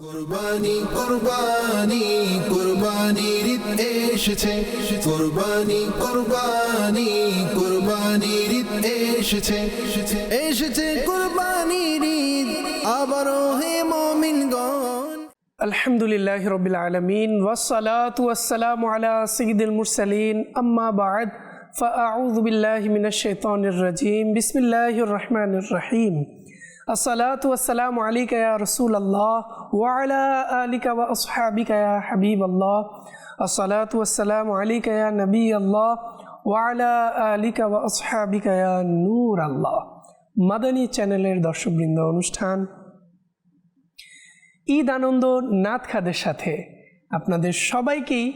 কুরবানি কুরবানি কুরবানির ঈদ এসেছে, কুরবানি কুরবানি কুরবানির ঈদ এসেছে, এসেছে কুরবানির ঈদ আবারো হে মুমিনগণ। আলহামদুলিল্লাহি রাব্বিল আলামিন ওয়াসসালাতু ওয়াসসালামু আলা সাইয়্যিদিল মুরসালিন আম্মা বা'দ ফাআউযু বিল্লাহি মিনাশ শাইতানির রাজীম বিসমিল্লাহির রহমানির রহিম। আসসালাতু ওয়াসসালামু আলাইকা ইয়া রাসূলুল্লাহ ওয়া আলা আলিকা ওয়া আসহাবিকা ইয়া হাবিবাল্লাহ। আসসালাতু ওয়াসসালামু আলাইকা ইয়া নবিয়াল্লাহ ওয়া আলা আলিকা ওয়া আসহাবিকা ইয়া নূরাল্লাহ। মাদানী চ্যানেলের দর্শকবৃন্দ, অনুষ্ঠান ঈদ আনন্দ নাত খাদের সাথে আপনাদের সবাইকেই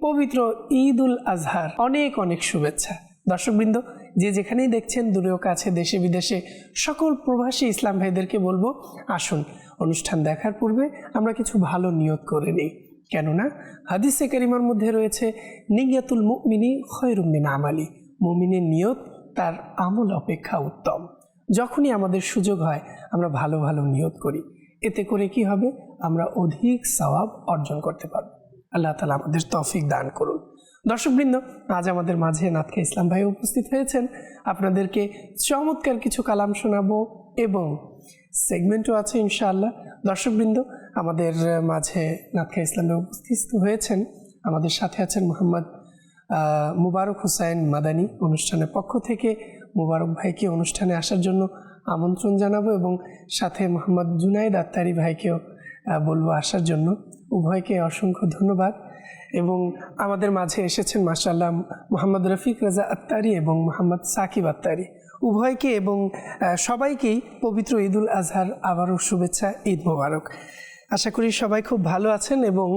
পবিত্র ঈদ উল আজহার অনেক অনেক শুভেচ্ছা। দর্শকবৃন্দ, যে যেখানেই দেখছেন, দূরেও কাছে, দেশে বিদেশে সকল প্রবাসী ইসলাম ভাইদেরকে বলবো, আসুন অনুষ্ঠান দেখার পূর্বে আমরা কিছু ভালো নিয়ত করে নিই। কেননা হাদিসে কারিমার মধ্যে রয়েছে, নিয়াতুল মুমিনি খায়রুম মিন আমালি, মুমিনের নিয়ত তার আমল অপেক্ষা উত্তম। যখনই আমাদের সুযোগ হয় আমরা ভালো ভালো নিয়ত করি, এতে করে কি হবে, আমরা অধিক সওয়াব অর্জন করতে পারব। আল্লাহ তাআলা আমাদের তৌফিক দান করুন। দর্শকবৃন্দ, আজ আমাদের মাঝে নাতখা ইসলাম ভাই উপস্থিত হয়েছেন। আপনাদেরকে চমৎকার কিছু কালাম শোনাবো এবং সেগমেন্টও আছে ইনশাআল্লাহ। দর্শকবৃন্দ, আমাদের মাঝে নাতখা ইসলাম ভাই উপস্থিত হয়েছেন। আমাদের সাথে আছেন মোহাম্মদ মুবারক হোসাইন মাদানী। অনুষ্ঠানের পক্ষ থেকে মুবারক ভাইকে অনুষ্ঠানে আসার জন্য আমন্ত্রণ জানাবো এবং সাথে মোহাম্মদ জুনাইদ আত্তারি ভাইকেও বলবো আসার জন্য। উভয়কে অসংখ্য ধন্যবাদ। এবং আমাদের মাঝে এসেছেন মাশাআল্লাহ মোহাম্মদ রফিক রাজা আত্তারি এবং মোহাম্মদ সাকিব আত্তারি, উভয়কে এবং সবাইকেই পবিত্র ঈদ উল আজহার আবারও শুভেচ্ছা, ঈদ মোবারক। আশা করি সবাই খুব ভালো আছেন। এবং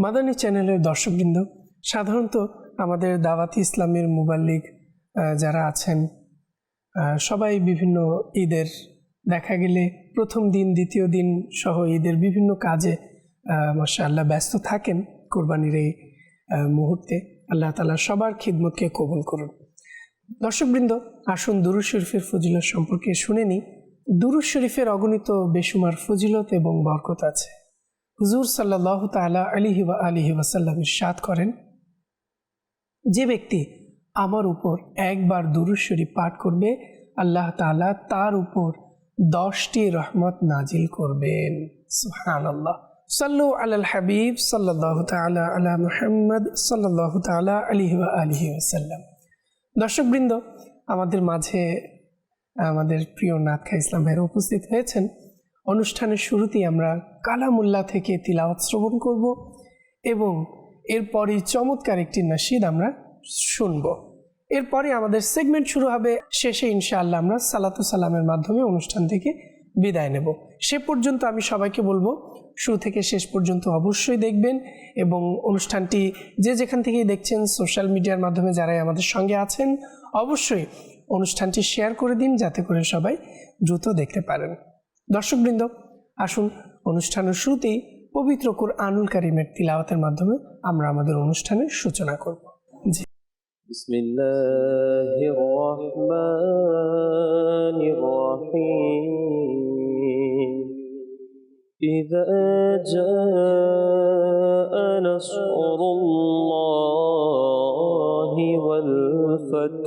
মাদানী চ্যানেলের দর্শকবৃন্দ, সাধারণত আমাদের দাওয়াতি ইসলামের মুবাল্লিগ যারা আছেন সবাই বিভিন্ন ঈদের দেখা গেলে প্রথম দিন, দ্বিতীয় দিন সহ ঈদের বিভিন্ন কাজে মাশাআল্লাহ ব্যস্ত থাকেন। কোরবানির এই মুহূর্তে আল্লাহ তাআলা সবার খিদমতকে কবুল করুন। দর্শকবৃন্দ, আসুন দুরূদ শরীফের ফজিলত সম্পর্কে শুনে নিই। দুরূদ শরীফের অগণিত বেশুমার ফজিলত এবং বরকত আছে। হুজুর সাল্লাল্লাহু তাআলা আলাইহি ওয়া আলিহি ওয়াসাল্লাম ইরশাদ করেন, যে ব্যক্তি আমার উপর একবার দুরূদ শরীফ পাঠ করবে, আল্লাহ তাআলা তার উপর 10টি রহমত নাজিল করবেন। সুবহানাল্লাহ। সাল্লু আলাল হাবিব সাল্লাল্লাহু তাআলা আলা মুহাম্মদ সাল্লাল্লাহু তাআলা আলাইহি ওয়া আলিহি ওয়াসাল্লাম। দর্শকবৃন্দ, আমাদের মাঝে আমাদের প্রিয় নাতখা ইসলাম ভাইরা উপস্থিত হয়েছেন। অনুষ্ঠানের শুরুতেই আমরা কালামুল্লাহ থেকে তিলাওয়াত শ্রবণ করব এবং এরপরই চমৎকার একটি নাশিদ আমরা শুনব। এরপরে আমাদের সেগমেন্ট শুরু হবে। শেষে ইনশাআল্লাহ আমরা সালাতু সালামের মাধ্যমে অনুষ্ঠান থেকে বিদায় নেব। সে পর্যন্ত আমি সবাইকে বলবো, শুরু থেকে শেষ পর্যন্ত অবশ্যই দেখবেন এবং অনুষ্ঠানটি যে যেখান থেকেই দেখছেন, সোশ্যাল মিডিয়ার মাধ্যমে যারাই আমাদের সঙ্গে আছেন, অবশ্যই অনুষ্ঠানটি শেয়ার করে দিন যাতে করে সবাই দ্রুত দেখতে পারেন। দর্শকবৃন্দ, আসুন অনুষ্ঠানের শুরুতেই পবিত্র কুরআনুল কারীমের তিলাওয়াতের মাধ্যমে আমরা আমাদের অনুষ্ঠানের সূচনা করব। বিসমিল্লাহির রহমানির রহিম। ইযা জাআ নাসরুল্লাহি ওয়াল ফাth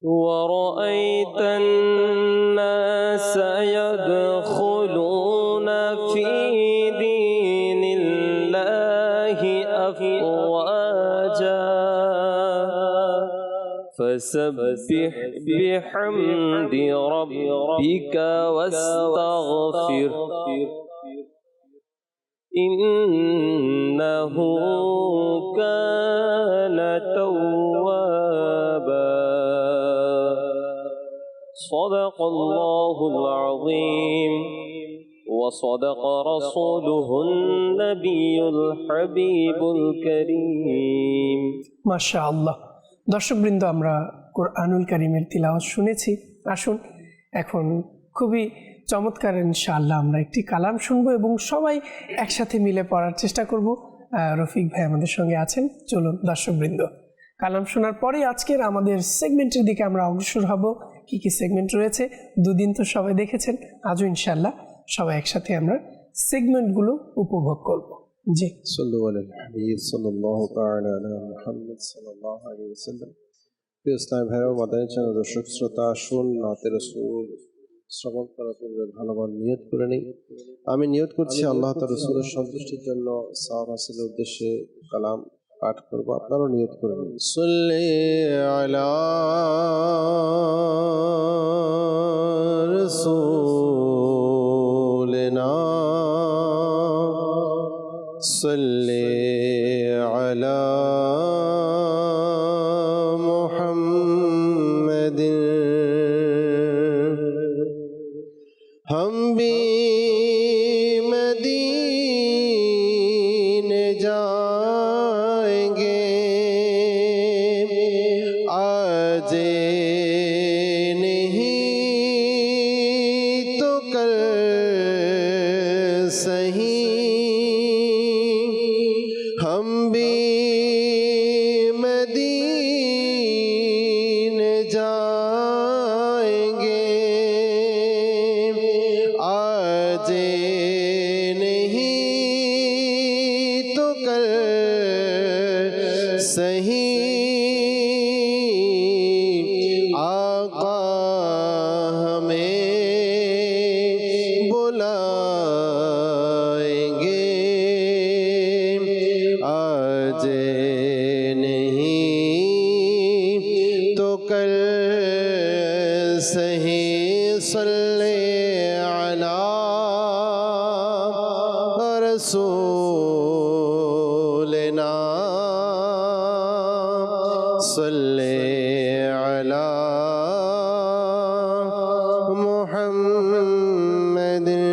ওয়া রাআইতান নাসা ইয়াদখুলুনা ফি দীনিল্লাহি আফওয়াজা فسبح بحمد ربك واستغفر إنه كان توابا صدق الله العظيم وصدق رسوله النبي الحبيب الكريم ما شاء الله। দর্শকবৃন্দ, আমরা কুরআনুল কারীমের তিলাওয়াত শুনেছি। আসুন এখন খুবই চমৎকার ইনশাআল্লাহ আমরা একটি কালাম শুনবো এবং সবাই একসাথে মিলে পড়ার চেষ্টা করব। রফিক ভাই আমাদের সঙ্গে আছেন। চলুন দর্শকবৃন্দ, কালাম শোনার পরে আজকের আমাদের সেগমেন্টের দিকে আমরা অগ্রসর হব। কি কি সেগমেন্ট রয়েছে দুদিন তো সবাই দেখেছেন, আজও ইনশাআল্লাহ সবাই একসাথে আমরা সেগমেন্টগুলো উপভোগ করব। জি, صلوا على الحبيب صلى الله تعالى على محمد صلى الله عليه وسلم। প্রিয় ইসলামী ভাইরা ও মাদানী চ্যানেল দর্শক শ্রোতা, আসুন নাতে রাসূল শ্রবণ করার পূর্বে ভালোভাবে নিয়ত করে নিই। আমি নিয়ত করছি আল্লাহ তাআলা রাসূলের সন্তুষ্টির জন্য সওয়াব হাসিলের উদ্দেশ্যে কালাম পাঠ করব। আপনারাও নিয়ত করে নিন। সাল্লি আলা রাসূলিনা সাল্লি আলা মুহাম্মাদিন। हम भी मदीने जाएंगे, आज नहीं तो कल सही। हम भी मदीने जाएंगे, आज नहीं तो कल सही। आका हमें बुलाएंगे, आज नहीं तो कल सही। सल्ले अला रसूलिना सल्ले अला मुहम्मदिन।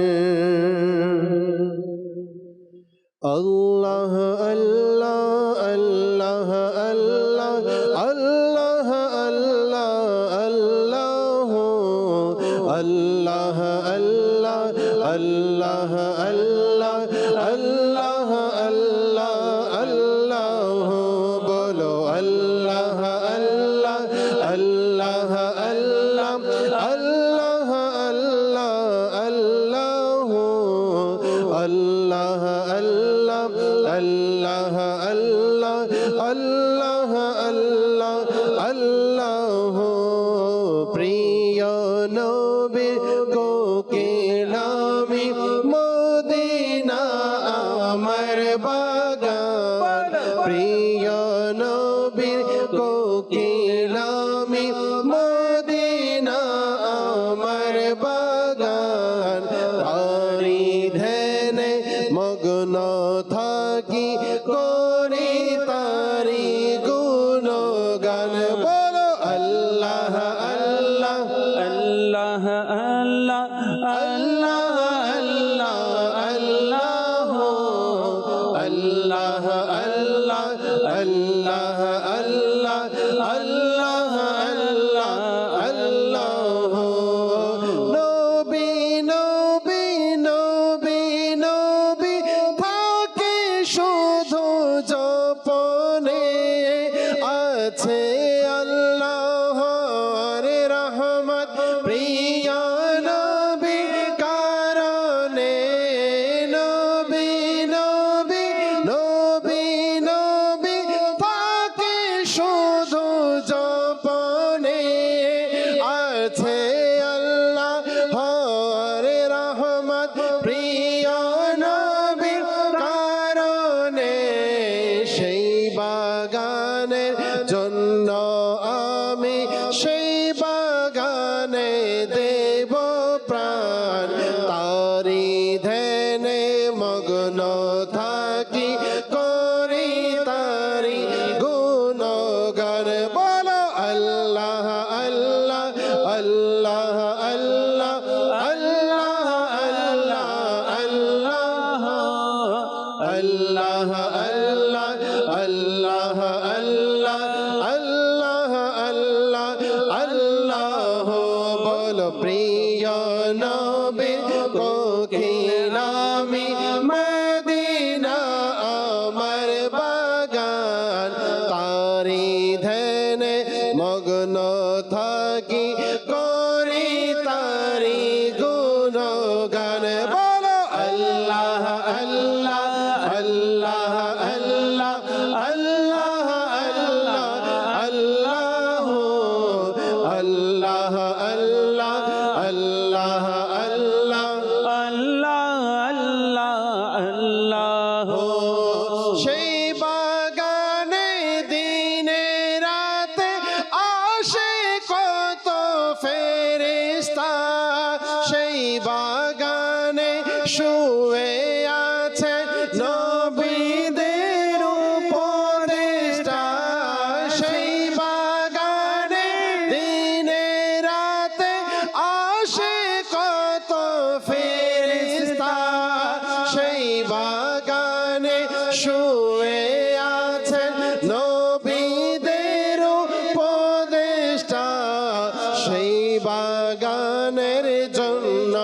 अल्लाह अल्लाह अल्लाह अल्लाह अल्लाह अल्लाह अल्लाह अल्लाह अल्लाह अल्लाह अल्लाह अल्लाह अल्लाह बोलो अल्लाह अल्लाह अल्लाह अल्लाह अल्लाह अल्लाह अल्लाह अल्लाह अल्लाह अल्लाह अल्लाह अल्लाह अल्लाह अल्लाह। प्रिय नबी को केलामी मदीना আমার বাগান। প্রিয় নবী को কেলামি মদীনা আমার বাগান। তারি ধ্যানে মগ্ন থাকি করি তারি গুণগান। বলো আল্লাহ আল্লাহ আল্লাহ আল্লাহ আল্লাহ আল্লাহ আল্লাহ আল্লাহ আল্লাহ আল্লাহ আল্লাহ আল্লাহ আল্লাহ। নবী নবী নবী নবী থাকে শুধু জপনে, আছে আল্লাহর রহমত প্রিয় নবী কারণে। নবী নবী নবী নবী থাকে শুধু জপনে, আছে আল্লাহর রহমত প্রিয় নবী কারণে। সেই বাগানের জন্য আমি সেই বাগানে দেব প্রাণ। তারি ধ্যানে মগ্ন থাকি করি তারি গুণগান। বলো আল্লাহ আল্লাহ আল্লাহ আল্লাহ আল্লাহ আল্লাহ আল্লাহ আল্লাহ আল্লাহ আল্লাহ আল্লাহ আল্লাহ আল্লাহ। বলো প্রিয় নবী को কেলামি মদিনা আমার বাগান। তারি ধ্যানে মগ্ন থাকি করি তারি গুণগান। বলো আল্লাহ শুয়ে আছে নবীদের উপদেষ্টা সেই বাগানে দিনে রাতে আসে কত ফেরেশতা সেই বাগানে শুয়ে আছেন নবীদের উপদেষ্টা সেই বাগানের জন্য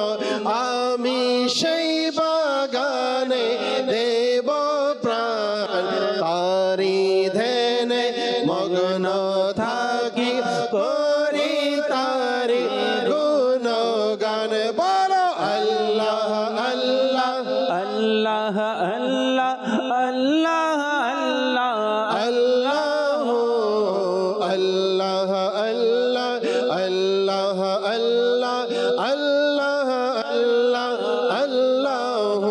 আমি সেই বাগানে দেব প্রাণ তারি ধ্যানে মগ্ন থাকি করি তারি গুণগান বলো আল্লাহ আল্লাহ আল্লাহ আল্লাহ আল্লাহ আল্লাহ আল্লাহ আল্লাহ আল্লাহ আল্লাহ আল্লাহ আল্লাহ আল্লাহ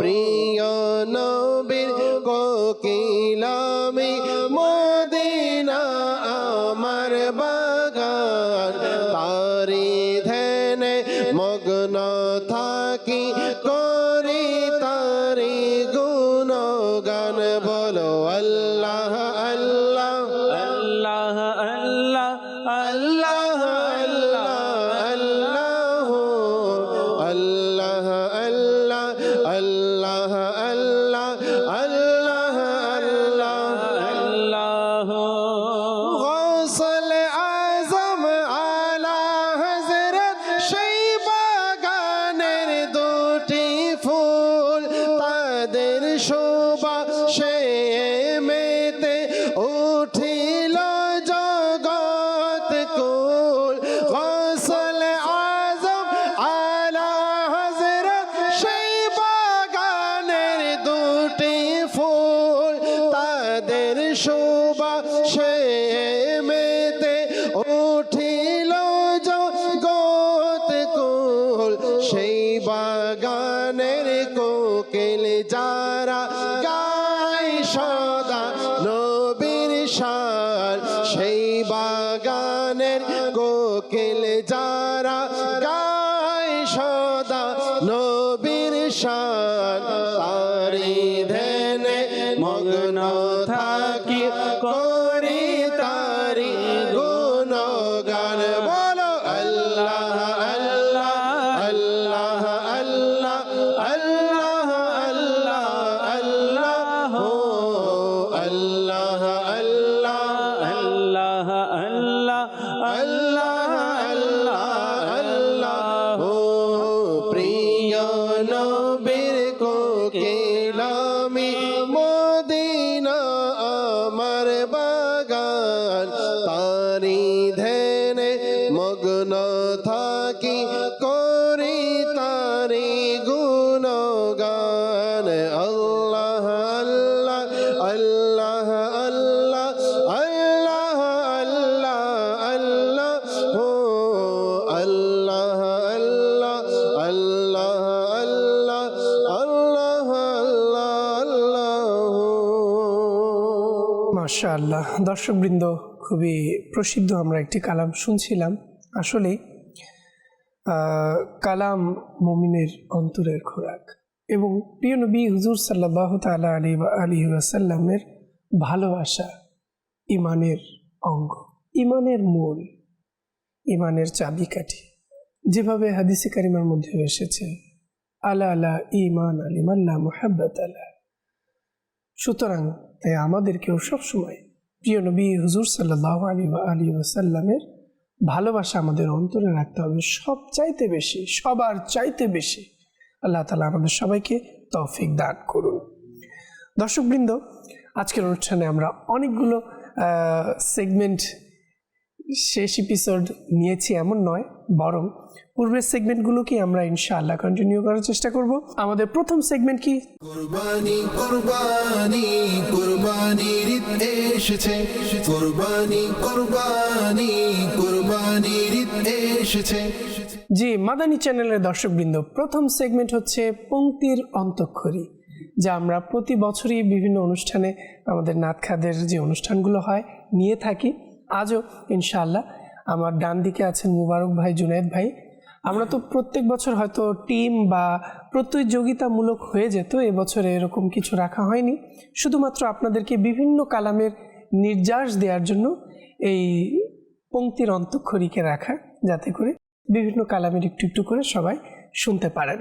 প্রিয় নবীর কোকিলামি মদিনা আমার বাগান তারি ধ্যানে মগ্ন থাকি করি তারি গুণগান বলো আল্লাহ আল্লাহ আল্লাহ আল্লাহ আল্লাহ আল্লাহ আল্লাহ আল্লাহ আল্লাহ আল্লাহ আল্লাহ আল্লাহ গৌসল আজম আলা হযরত সেই বাগানের দুটি ফুল তাদের শোভা সে মেতে উঠিল জগৎ কুল গৌসল আজম আলা হযরত সেই বাগানের দুটি ফুল তাদের শোভা সে মেতে উঠিল জগৎ কুল সেই বাগানের কোকিল যারা গায় সদা নবীর শান সেই বাগানের কোকিল যারা গায় সদা নবীর শান তারি ধ্যানে মগ্ন থাকি করি তারি গুণগান বলো আল্লাহ আল্লাহ আল্লাহ আল্লাহ আল্লাহ আল্লাহ আল্লাহ আল্লাহ আল্লাহ আল্লাহ আল্লাহ আল্লাহ আল্লাহ প্রিয় নবীর কোকিলামি মদিনা আমার বাগান তারি ধ্যানে মগ্ন থাকি করি তারি গুণগান আল্লাহ আল্লাহ আল্লাহ আল্লাহ আল্লাহ আল্লাহ আল্লাহ আল্লাহ আল্লাহ আল্লাহ আল্লাহ আল্লাহ মাশাআল্লাহ। দর্শকবৃন্দ, খুবই প্রসিদ্ধ আমরা একটি কালাম শুনছিলাম। আসলে কালাম মুমিনের অন্তরের খোরাক এবং প্রিয় নবী হুজুর সাল্লাল্লাহু তাআলা আলাইহি ওয়াসাল্লামের ভালোবাসা ইমানের অঙ্গ, ইমানের মূল, ইমানের চাবিকাঠি। যেভাবে হাদিসে কারিমার মধ্যে এসেছে আলা আলা ইমান আলিমাল্লাহ মুহাব্বাত আলা। সুতরাং তাই আমাদেরকেও সবসময় প্রিয় নবী হুজুর সাল্লাল্লাহু আলাইহি ওয়াসাল্লামের ভালোবাসা আমাদের অন্তরে রাখতে হবে, সব চাইতে বেশি, সবার চাইতে বেশি। আল্লাহ তাআলা আমাদের সবাইকে তৌফিক দান করুন। দর্শকবৃন্দ, আজকের অনুষ্ঠানে আমরা অনেকগুলো সেগমেন্ট শেষ এপিসোড নিয়েছি এমন নয়, বরং পূর্বের সেগমেন্টগুলোকে আমরা ইনশাআল্লাহ কন্টিনিউ করার চেষ্টা করব। আমাদের প্রথম সেগমেন্ট কি? কুরবানি কুরবানি কুরবানির ঈদ এসেছে, কুরবানি কুরবানি কুরবানির ঈদ এসেছে। জি, মাদানী চ্যানেলের দর্শকবৃন্দ, প্রথম সেগমেন্ট হচ্ছে পংক্তির অন্তঃক্ষরী, যা আমরা প্রতি বছরই বিভিন্ন অনুষ্ঠানে আমাদের নাতখাদের যে অনুষ্ঠানগুলো হয় নিয়ে থাকি। আজও ইনশাআল্লাহ আমার ডান দিকে আছেন মুবারক ভাই, জুনায়েদ ভাই, আমরা তো প্রত্যেক বছর হয়তো টিম বা প্রতিযোগিতামূলক হয়ে যেত, এবছরে এরকম কিছু রাখা হয়নি। শুধুমাত্র আপনাদেরকে বিভিন্ন কালামের নির্যাস দেওয়ার জন্য এই পংক্তির অন্তঃক্ষরীকে রাখা, যাতে করে বিভিন্ন কালামের একটু একটু করে সবাই শুনতে পারেন।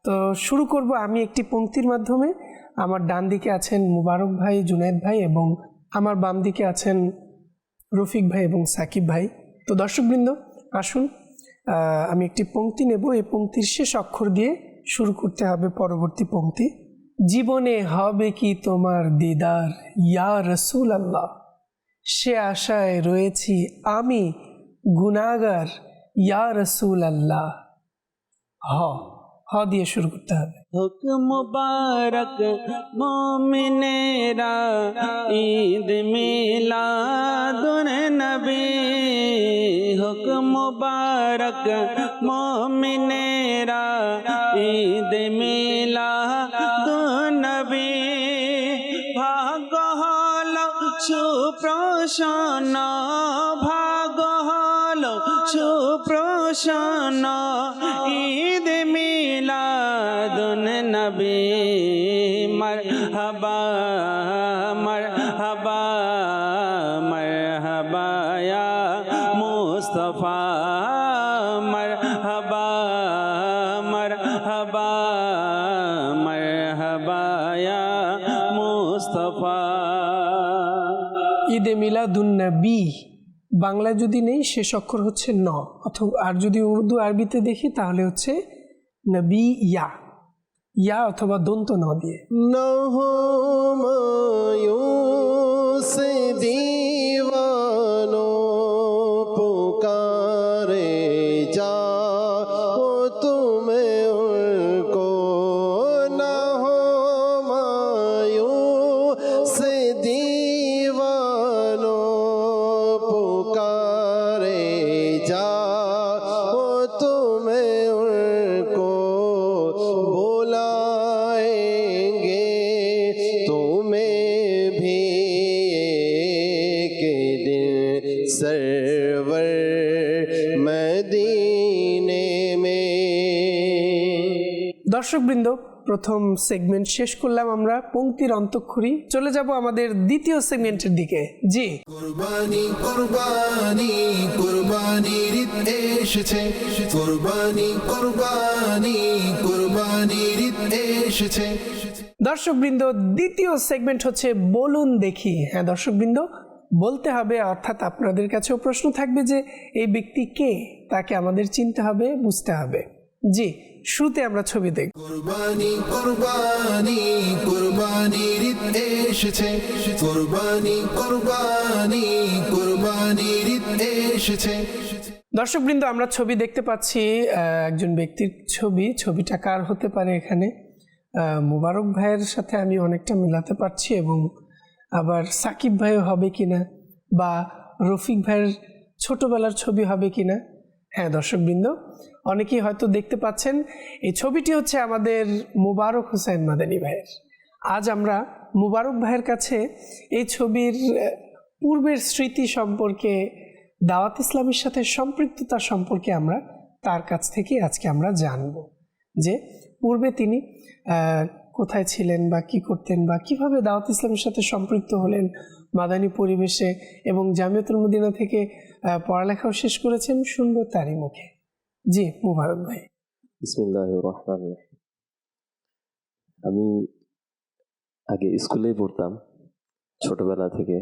তো শুরু করব আমি একটি পংক্তির মাধ্যমে। আমার ডান দিকে আছেন মুবারক ভাই, জুনায়েদ ভাই, এবং আমার বাম দিকে আছেন রফিক ভাই এবং সাকিব ভাই। তো দর্শকবৃন্দ, আসুন আমি একটি পংক্তি নেব। এই পংক্তির শেষ অক্ষর দিয়ে শুরু করতে হবে পরবর্তী পংক্তি। জীবনে হবে কি তোমার দিদার ইয়া রসুল আল্লাহ, সে আশায় রয়েছি আমি গুনাহগার ইয়া রসুল আল্লাহ। হ দিয়ে শুরু করতে হবে। হুক মুবারক মোমিনেরা, ঈদ মিলাদুন নবী। হুক মুবারক মোমিনেরা, ঈদ মিলাদুন নবী। ভাগ্য হলো সুপ্রসন্ন, ভাগ্য হলো সুপ্রসন্ন, ঈদ মিলাদুন নবী। মরহবা মরহবা মরহবা ইয়া মুস্তাফা, মরহবা মরহবা মরহবা ইয়া মুস্তাফা। ঈদে মিলাদুন নবী বাংলায় যদি নেই, শেষ অক্ষর হচ্ছে ন, অথবা আর যদি উর্দু আরবিতে দেখি তাহলে হচ্ছে নবী ইয়া, ইয়া অথবা দন্ত ন দিয়ে। न हो मायूस दीवानों, पुकारे जाओ तुम्हें उनको। न हो मायूस दीवानों, पुकारे जाओ तुम्हें उनको। बुलाएंगे तुम्हें भी के दिन सरवर मदीने में। দর্শকবৃন্দ, প্রথম সেগমেন্ট শেষ করলাম আমরা পংক্তির অন্তঃক্ষরী। চলে যাব আমাদের দ্বিতীয় সেগমেন্টের দিকে। জি, কুরবানি কুরবানি কুরবানির ঈদ এসেছে, কুরবানি কুরবানি কুরবানির ঈদ এসেছে। দর্শকবৃন্দ, দ্বিতীয় সেগমেন্ট হচ্ছে বলুন দেখি। হ্যাঁ দর্শকবৃন্দ, বলতে হবে, অর্থাৎ আপনাদের কাছেও প্রশ্ন থাকবে যে এই ব্যক্তি কে, তাকে আমাদের চিনতে হবে, বুঝতে হবে। জি, শুরুতে আমরা ছবি দেখব। কুরবানি কুরবানি কুরবানির ঈদ এসেছে, কুরবানি কুরবানি কুরবানির ঈদ এসেছে। দর্শকবৃন্দ, আমরা ছবি দেখতে পাচ্ছি, একজন ব্যক্তির ছবি। ছবিটা কার হতে পারে? এখানে মুবারক ভাইয়ের সাথে আমি অনেকটা মিলাতে পারছি, এবং আবার সাকিব ভাইও হবে কিনা, বা রফিক ভাইয়ের ছোটবেলার ছবি হবে কিনা। হ্যাঁ দর্শকবৃন্দ, অনেকেই হয়তো দেখতে পাচ্ছেন এই ছবিটি হচ্ছে আমাদের মুবারক হোসেন মাদানী ভাইয়ের। আজ আমরা মুবারক ভাইয়ের কাছে এই ছবির পূর্বের স্মৃতি সম্পর্কে, দাওয়াত ইসলামের সাথে সম্পৃক্ততা সম্পর্কে আমরা তার কাছ থেকে আজকে আমরা জানব, যে পূর্বে তিনি কোথায় ছিলেন বা কি করতেন, বা কিভাবে দাওয়াত ইসলামের সাথে সম্পৃক্ত হলেন মাদানী পরিবেশে, এবং জামিয়াতুল মদিনা থেকে পড়ালেখাও শেষ করেছেন। শুনবো তারই মুখে। জি মুবারক ভাই। বিসমিল্লাহির রহমানির রহিম। আমি আগে স্কুলেই পড়তাম ছোটবেলা থেকে।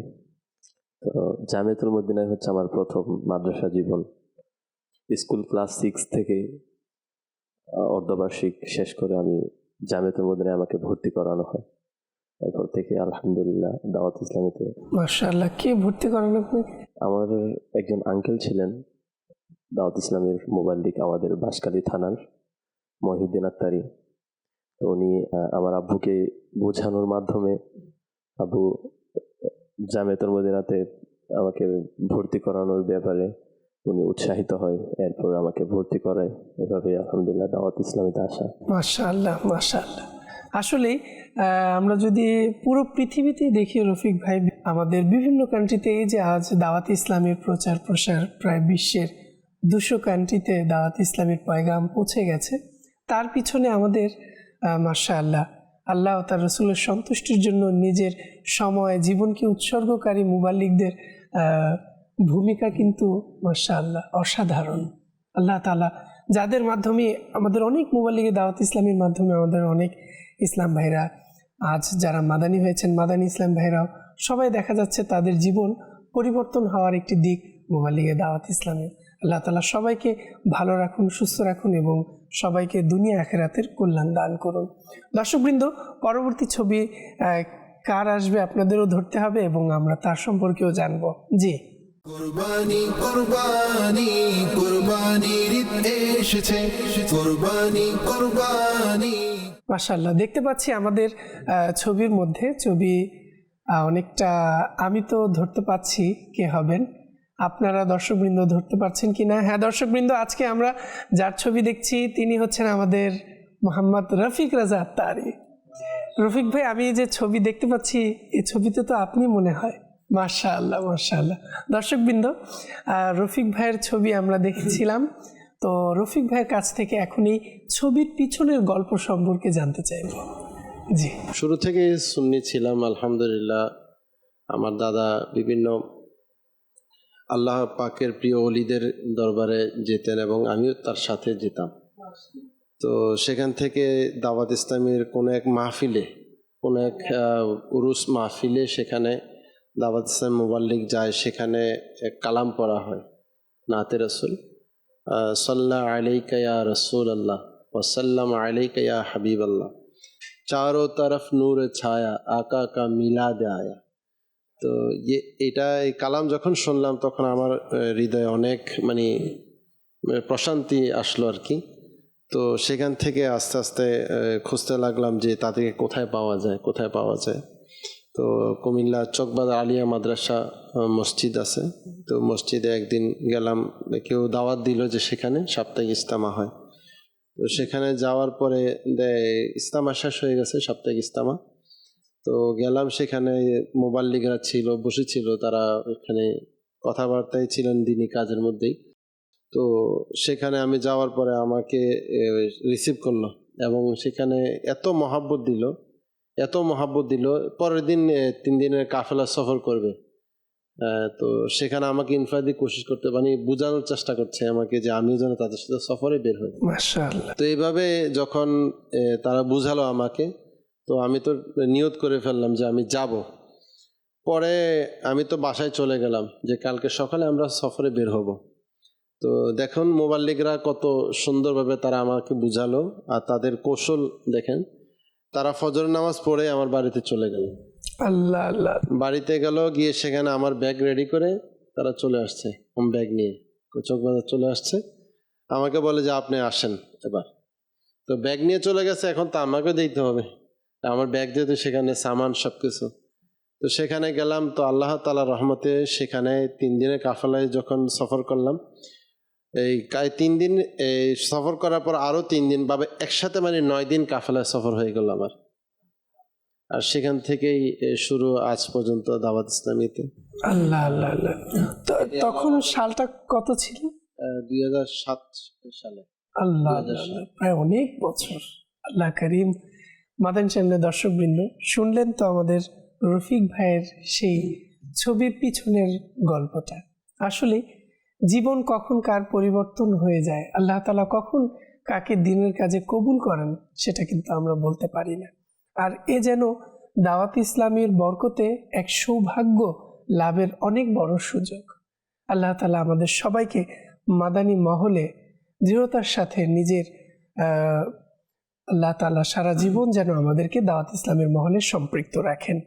তো জামিয়াতুল মদিনায় হচ্ছে আমার প্রথম মাদ্রাসা জীবন। স্কুল ক্লাস 6 থেকে অর্ধবার্ষিক শেষ করে আমি জামিয়াতুল মদিনায় আমাকে ভর্তি করানো হয়। এরপর থেকে আলহামদুলিল্লাহ দাওয়াত ইসলামীতে। মাশাআল্লাহ, কে ভর্তি করানো আপনাকে? আমার একজন আঙ্কেল ছিলেন দাওয়াত ইসলামের মোবাইল দিক, আমাদের বাঁশখালী থানার মহিউদ্দিন আত্তারি। তো উনি আমার আব্বুকে বোঝানোর মাধ্যমে আব্বু জামিয়াতুল মদিনাতে আমাকে ভর্তি করানোর ব্যাপারে উনি উৎসাহিত হয়, এরপর আমাকে ভর্তি করায়। এভাবে আলহামদুলিল্লাহ দাওয়াত ইসলামীতে আসা। মাশাআল্লাহ মাশাআল্লাহ। আসলে আমরা যদি পুরো পৃথিবীতেই দেখি রফিক ভাই, আমাদের বিভিন্ন কান্ট্রিতে এই যে আজ দাওয়াত ইসলামের প্রচার প্রসার প্রায় বিশ্বের 200 কান্ট্রিতে দাওয়াত ইসলামের পয়গাম পৌঁছে গেছে। তার পিছনে আমাদের মাশাআল্লাহ আল্লাহ ও তার রসুলের সন্তুষ্টির জন্য নিজের সময় জীবনকে উৎসর্গকারী মুবাল্লিগদের ভূমিকা কিন্তু মাশাআল্লাহ অসাধারণ। আল্লাহ তাআলা যাদের মাধ্যমে আমাদের অনেক মুবাল্লিগে দাওয়াত ইসলামের মাধ্যমে আমাদের অনেক ইসলাম ভাইরা আজ যারা মাদানী হয়েছেন, মাদানী ইসলাম ভাইরাও সবাই দেখা যাচ্ছে তাদের জীবন পরিবর্তন হওয়ার একটি দিক মুবাল্লিগে দাওয়াত ইসলামে। আল্লাহ তাআলা সবাইকে ভালো রাখুন, সুস্থ রাখুন এবং সবাইকে দুনিয়া আখিরাতের কল্যাণ দান করুন। দর্শকবৃন্দ, পরবর্তী ছবি কার আসবে আপনাদেরও ধরতে হবে এবং আমরা তার সম্পর্কেও জানবো। জি, কুরবানি কুরবানি কুরবানির ঈদ এসেছে, কুরবানি কুরবানি। মাশাআল্লাহ, দেখতে পাচ্ছি আমাদের ছবির মধ্যে অনেকটা, আমি তো ধরতে পাচ্ছি কে হবেন, আপনারা দর্শকবৃন্দ ধরতে পারছেন কিনা? হ্যাঁ দর্শকবৃন্দ, আজকে আমরা যার ছবি দেখছি তিনি হচ্ছেন আমাদের মোহাম্মদ রফিক রাজা আত্তারি। রফিক ভাই, আমি যে ছবি দেখতে পাচ্ছি এই ছবিতে তো আপনি মনে হয়। মাশাআল্লাহ মাশাআল্লাহ। দর্শকবৃন্দ, রফিক ভাইয়ের ছবি আমরা দেখেছিলাম, তো রফিক ভাইয়ের কাছ থেকে এখন এই ছবির পিছনের গল্প সম্পর্কে জানতে চাইব। জি, শুরু থেকে সুন্নি ছিলাম আলহামদুলিল্লাহ। আমার দাদা বিভিন্ন আল্লাহ পাকের প্রিয় ওলিদের দরবারে যেতেন এবং আমিও তার সাথে যেতাম। তো সেখান থেকে দাওয়াত ইসলামের কোনো এক মাহফিলে, কোনো এক উরুস মাহফিলে সেখানে দাওয়াত ইসলাম মুবাল্লিগ যায়, সেখানে এক কালাম পড়া হয়, নাতে রসুল, সাল্লা আলাইকা ইয়া রসুল আল্লাহ ওয়াসাল্লাম আলাইকা ইয়া হাবিব আল্লাহ, চারো তরফ নূর ছায়া আকা কা মিলাদ আয়া। তো এই কালাম যখন শুনলাম তখন আমার হৃদয়ে অনেক প্রশান্তি আসলো আর কি। তো সেখান থেকে আস্তে আস্তে খুঁজতে লাগলাম যে তাদেরকে কোথায় পাওয়া যায়। তো কুমিল্লা চকবাজার আলিয়া মাদ্রাসা মসজিদ আছে, তো মসজিদে একদিন গেলাম, কেউ দাওয়াত দিল যে সেখানে সাপ্তাহিক ইজতেমা হয়। তো সেখানে যাওয়ার পরে ইজতেমা শেষ হয়ে গেছে, সাপ্তাহিক ইজতেমা। তো গেলাম, সেখানে মুবাল্লিগরা ছিল, বসেছিল, তারা এখানে কথাবার্তায় ছিলেন দিনী কাজের মধ্যেই। তো সেখানে আমি যাওয়ার পরে আমাকে রিসিভ করলো এবং সেখানে এত মহাব্বত দিল। পরের দিন 3 দিনের কাফেলা সফর করবে। তো সেখানে আমাকে ইনফ্রাদি কোশিশ করতে বোঝানোর চেষ্টা করছে আমাকে যে আমিও যেন তাদের সাথে সফরে বের হই। মাশাআল্লাহ। তো এইভাবে যখন তারা বুঝালো আমাকে, তো আমি তো নিয়ত করে ফেললাম যে আমি যাব। পরে আমি তো বাসায় চলে গেলাম যে কালকে সকালে আমরা সফরে বের হব। তো দেখুন মুবাল্লিগরা কত সুন্দরভাবে তারা আমাকে বুঝালো, আর তাদের কৌশল দেখেন। তারা ফজর নামাজ পড়ে আমার বাড়িতে চলে গেল। আল্লাহ আল্লাহ। বাড়িতে গিয়ে সেখানে আমার ব্যাগ রেডি করে তারা চলে আসছে, ব্যাগ নিয়ে চকবাজার চলে আসছে। আমাকে বলে যে আপনি আসেন এবার। তো ব্যাগ নিয়ে চলে গেছে, এখন তো আমাকে দিতে হবে, আমার ব্যাগ যেহেতু সেখানে সামান সবকিছু। তো সেখানে গেলাম, তো আল্লাহ তাআলার রহমতে সেখানে 3 দিনের কাফেলায় যখন সফর করলাম, এই 3 দিন সফর করার পর আরো 3 দিন ভাবে একসাথে 9 দিন কাফেলায় সফর হয়ে গেল আমার। আর সেখান থেকেই শুরু আজ পর্যন্ত দাওয়াত ইসলামীতে। আল্লাহ আল্লাহ আল্লাহ। তখন সালটা কত ছিল? 2007 সালে। আল্লাহ আল্লাহ, প্রায় অনেক বছর। আল্লাহ করিম। মাদানী চ্যানেলের দর্শকবৃন্দ, শুনলেন তো আমাদের রফিক ভাইয়ের সেই ছবির পিছনের গল্পটা। আসলে জীবন কখন কার পরিবর্তন হয়ে যায়, আল্লাহ তাআলা কখন কাকে দিনের কাজে কবুল করেন, সেটা কিন্তু আমরা বলতে পারি না। আর এ যেন দাওয়াত ইসলামীর বরকতে এক সৌভাগ্য লাভের অনেক বড় সুযোগ। আল্লাহ তাআলা আমাদের সবাইকে মাদানী মহলে দৃঢ়তার সাথে নিজের আল্লাহ তাআলা সারা জীবন যেন আমাদেরকে দাওয়াত ইসলামের মহলে সম্পৃক্ত রাখেন,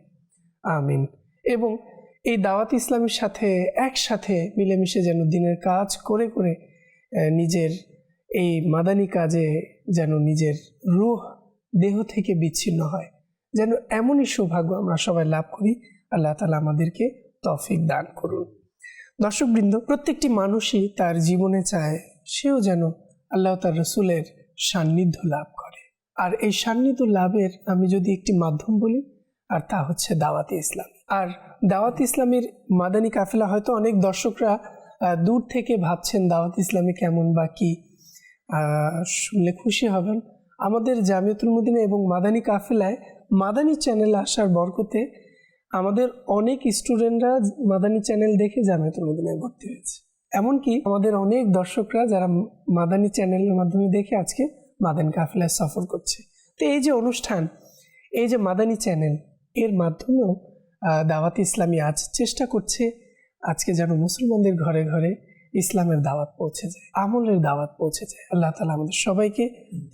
আমিন। এবং এই দাওয়াত ইসলামের সাথে একসাথে মিলেমিশে যেন দিনের কাজ করে করে নিজের এই মাদানী কাজে যেন নিজের রূহ দেহ থেকে বিচ্ছিন্ন হয়, যেন এমনই সৌভাগ্য আমরা সবাই লাভ করি। আল্লাহ তাআলা আমাদেরকে তৌফিক দান করুন। দর্শকবৃন্দ, প্রত্যেকটি মানুষই তার জীবনে চায় সেও যেন আল্লাহ তার রসুলের সান্নিধ্য লাভ করে। আর এই সান্নিধ্য লাভের আমি যদি একটি মাধ্যম বলি, আর তা হচ্ছে দাওয়াতে ইসলাম। আর দাওয়াত ইসলামের মাদানী কাফেলা হয়তো অনেক দর্শকরা দূর থেকে ভাবছেন দাওয়াত ইসলামী কেমন বা কি, শুনলে খুশি হবেন। আমাদের জামিয়াতুল মদিনা এবং মাদানী কাফেলায় মাদানী চ্যানেল আসার বরকতে আমাদের অনেক স্টুডেন্টরা মাদানী চ্যানেল দেখে জামিয়াতুল মদিনায় ভর্তি হয়েছে। এমনকি আমাদের অনেক দর্শকরা যারা মাদানী চ্যানেলের মাধ্যমে দেখে আজকে মাদানী কাফেলায় সফর করছে। তো এই যে অনুষ্ঠান, এই যে মাদানী চ্যানেল, এর মাধ্যমেও দাওয়াত ইসলামী আজ চেষ্টা করছে আজকে যেন মুসলমানদের ঘরে ঘরে ইসলামের দাওয়াত পৌঁছে যায়, আমলের দাওয়াত পৌঁছে যায়। আল্লাহ তাআলা আমাদের সবাইকে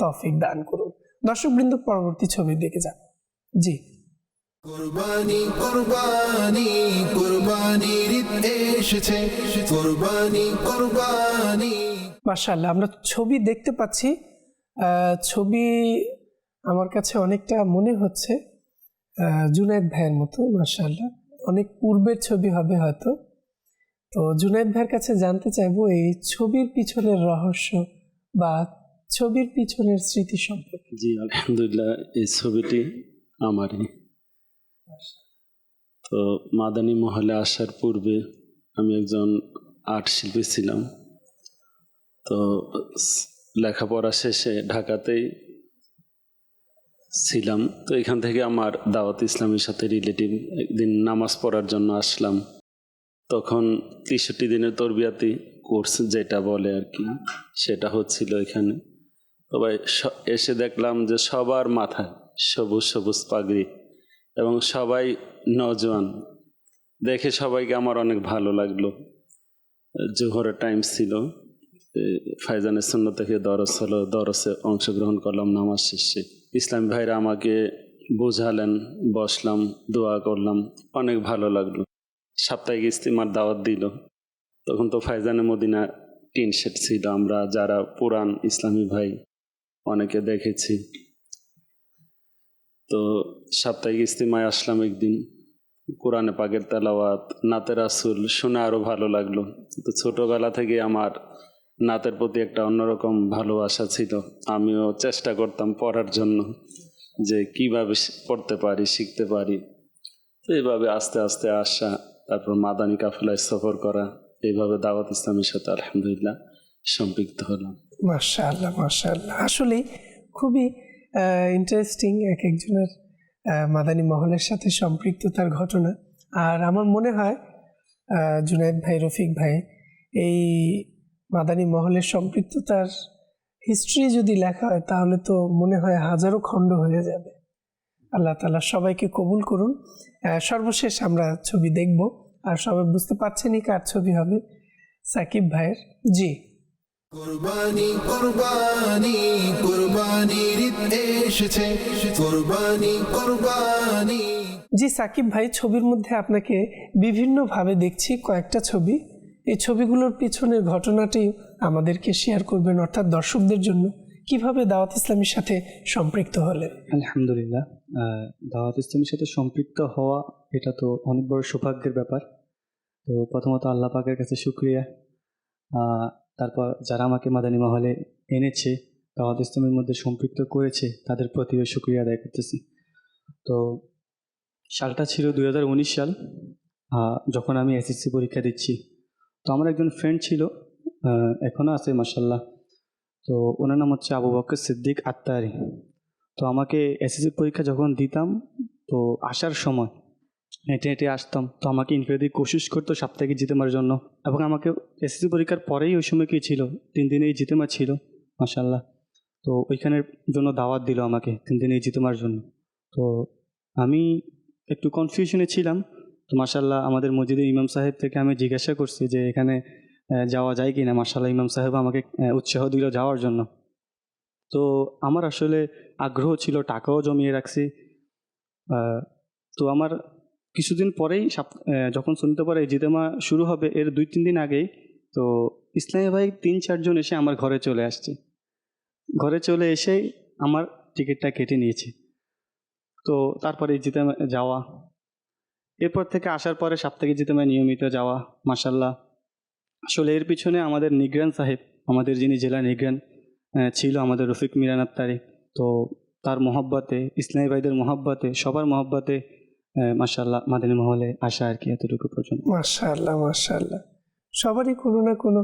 তৌফিক দান করুন। দর্শকবৃন্দ, পরবর্তী ছবি দেখে যান। জি, কুরবানি কুরবানি কুরবানির ঈদ এসেছে, কুরবানি কুরবানি। মাশাআল্লাহ, আমরা ছবি দেখতে পাচ্ছি। ছবি আমার কাছে অনেকটা মনে হচ্ছে জুনায়েদ ভাইয়ের মতো। মাশাআল্লাহ, অনেক পূর্বের ছবি হবে হয়তো। তো জুনায়েদ ভাইয়ের কাছে জানতে চাইবো এই ছবির পিছনের রহস্য বা ছবির পিছনের স্মৃতি সম্পর্কে। জি আলহামদুলিল্লাহ, এই ছবিটি আমারই। তো মাদানী মহলে আসার পূর্বে আমি একজন আর্ট শিল্পী ছিলাম। তো লেখাপড়া শেষে ঢাকাতেই ছিলাম। তো এখান থেকে আমার দাওয়াত ইসলামের সাথে রিলেটিভ একদিন নামাজ পড়ার জন্য আসলাম। তখন 63 দিনের তরবিয়াতি কোর্স যেটা বলে আর কি, সেটা হচ্ছিল এখানে। তবে এসে দেখলাম যে সবার মাথায় সবুজ সবুজ পাগড়ি এবং সবাই নজওয়ান। দেখে সবাইকে আমার অনেক ভালো লাগলো। জোহরের টাইম ছিল, ফাইজানের সুন্নাত থেকে দরস হলো, দরসে অংশগ্রহণ করলাম নামাজ শেষে। ইসলামী ভাইরা আমাকে বোঝালেন, বসলাম, দোয়া করলাম, অনেক ভালো লাগলো। সাপ্তাহিক ইস্তিমার দাওয়াত দিল। তখন তো ফাইজানে মদিনা টিন শেড ছিল, আমরা যারা পুরান ইসলামী ভাই অনেকে দেখেছি। তো সাপ্তাহিক ইস্তিমায় আসলাম একদিন, কোরআনে পাকের তেলাওয়াত, নাতে রাসূল শুনে আরও ভালো লাগলো। তো ছোটোবেলা থেকে আমার নাতের প্রতি একটা অন্যরকম ভালোবাসা ছিল। আমিও চেষ্টা করতাম পড়ার জন্য, যে কিভাবে পড়তে পারি, শিখতে পারি। তো এইভাবে আস্তে আস্তে আসা, তারপর মাদানী কাফেলায় সফর করা, এইভাবে দাওয়াত ইসলামের সাথে আলহামদুলিল্লাহ সম্পৃক্ত হলাম। মাশাআল্লাহ, মাশাআল্লাহ, আসলে খুবই ইন্টারেস্টিং এক একজনের মাদানী মহলের সাথে সম্পৃক্ততার ঘটনা। আর আমার মনে হয় জুনায়েদ ভাই, রফিক ভাই, এই মাদানী মহলের সম্পৃক্ততার হিস্ট্রি যদি লেখা হয় তাহলে তো মনে হয় হাজারো খণ্ড হয়ে যাবে। আল্লাহ তাআলা সবাইকে কবুল করুন। সর্বশেষ আমরা ছবি দেখব, আর সবাই বুঝতে পারছেনই কার ছবি হবে, সাকিব ভাইয়ের। জি, কুরবানি কুরবানি কুরবানির ঈদ এসেছে, কুরবানি কুরবানি। জি সাকিব ভাই, ছবির মধ্যে আপনাকে বিভিন্নভাবে দেখছি, কয়েকটা ছবি। এই ছবিগুলোর পিছনের ঘটনাটি আমাদেরকে শেয়ার করবেন, অর্থাৎ দর্শকদের জন্য কিভাবে দাওয়াত ইসলামের সাথে সম্পৃক্ত হলেন। আলহামদুলিল্লাহ, দাওয়াত ইসলামের সাথে সম্পৃক্ত হওয়া এটা তো অনেক বড় সৌভাগ্যের ব্যাপার। তো প্রথমত আল্লাহ পাকের কাছে শুকরিয়া। তারপর যারা আমাকে মাদানী মহলে এনেছে, দাওয়াত ইসলামের মধ্যে সম্পৃক্ত করেছে, তাদের প্রতিও শুকরিয়া আদায় করতেছি। তো সালটা ছিল 2019 সাল, যখন আমি এসএসসি পরীক্ষা দিচ্ছি। তো আমার একজন ফ্রেন্ড ছিল, এখনও আছে মাশাআল্লাহ। তো ওনার নাম হচ্ছে আবু বকর সিদ্দিক আত্তারি। তো আমাকে এসএসসি পরীক্ষা যখন দিতাম, তো আসার সময় হেঁটে হেঁটে আসতাম। তো আমাকে ইনফিনিটি কোশিশ করতো সাপ্তাহিক জিতেমার জন্য। এবং আমাকে এসএসসি পরীক্ষার পরেই ওই সময় কি ছিল, 3 দিনেই জিতেমা ছিল মাশাআল্লাহ। তো ওইখানের জন্য দাওয়াত দিল আমাকে 3 দিনেই জিতেমার জন্য। তো আমি একটু কনফিউশনে ছিলাম। তো মাশাআল্লাহ আমাদের মসজিদের ইমাম সাহেব থেকে আমি জিজ্ঞাসা করছি যে এখানে যাওয়া যায় কি না। মাশাআল্লাহ ইমাম সাহেব আমাকে উৎসাহ দিল যাওয়ার জন্য। তো আমার আসলে আগ্রহ ছিল, টাকাও জমিয়ে রাখছি। তো আমার কিছুদিন পরেই যখন শুনতে পারে জিতেমা শুরু হবে, এর 2-3 দিন আগেই তো ইসলামী ভাই 3-4 জন এসে আমার ঘরে চলে আসছে। ঘরে চলে এসে আমার টিকিটটা কেটে নিয়েছে। তো তারপরে জিতেমা যাওয়া, এরপর থেকে আসার পরে সাপ্তাহিক জিতেমায় নিয়মিত যাওয়া মাশাআল্লাহ। আসলে এর পিছনে আমাদের নিগরান সাহেব, আমাদের যিনি জেলা নিগরান ছিল, আমাদের রফিক মিরান আত্তারি, তো তার মহব্বতে, ইসলামী ভাইদের মহব্বতে, সবার মহব্বতে মাশাআল্লাহ মাদানী মহলে আসা আর কি, এতটুকু পর্যন্ত। মাশাআল্লাহ, মাশাআল্লাহ, সবারই কোনো না কোনো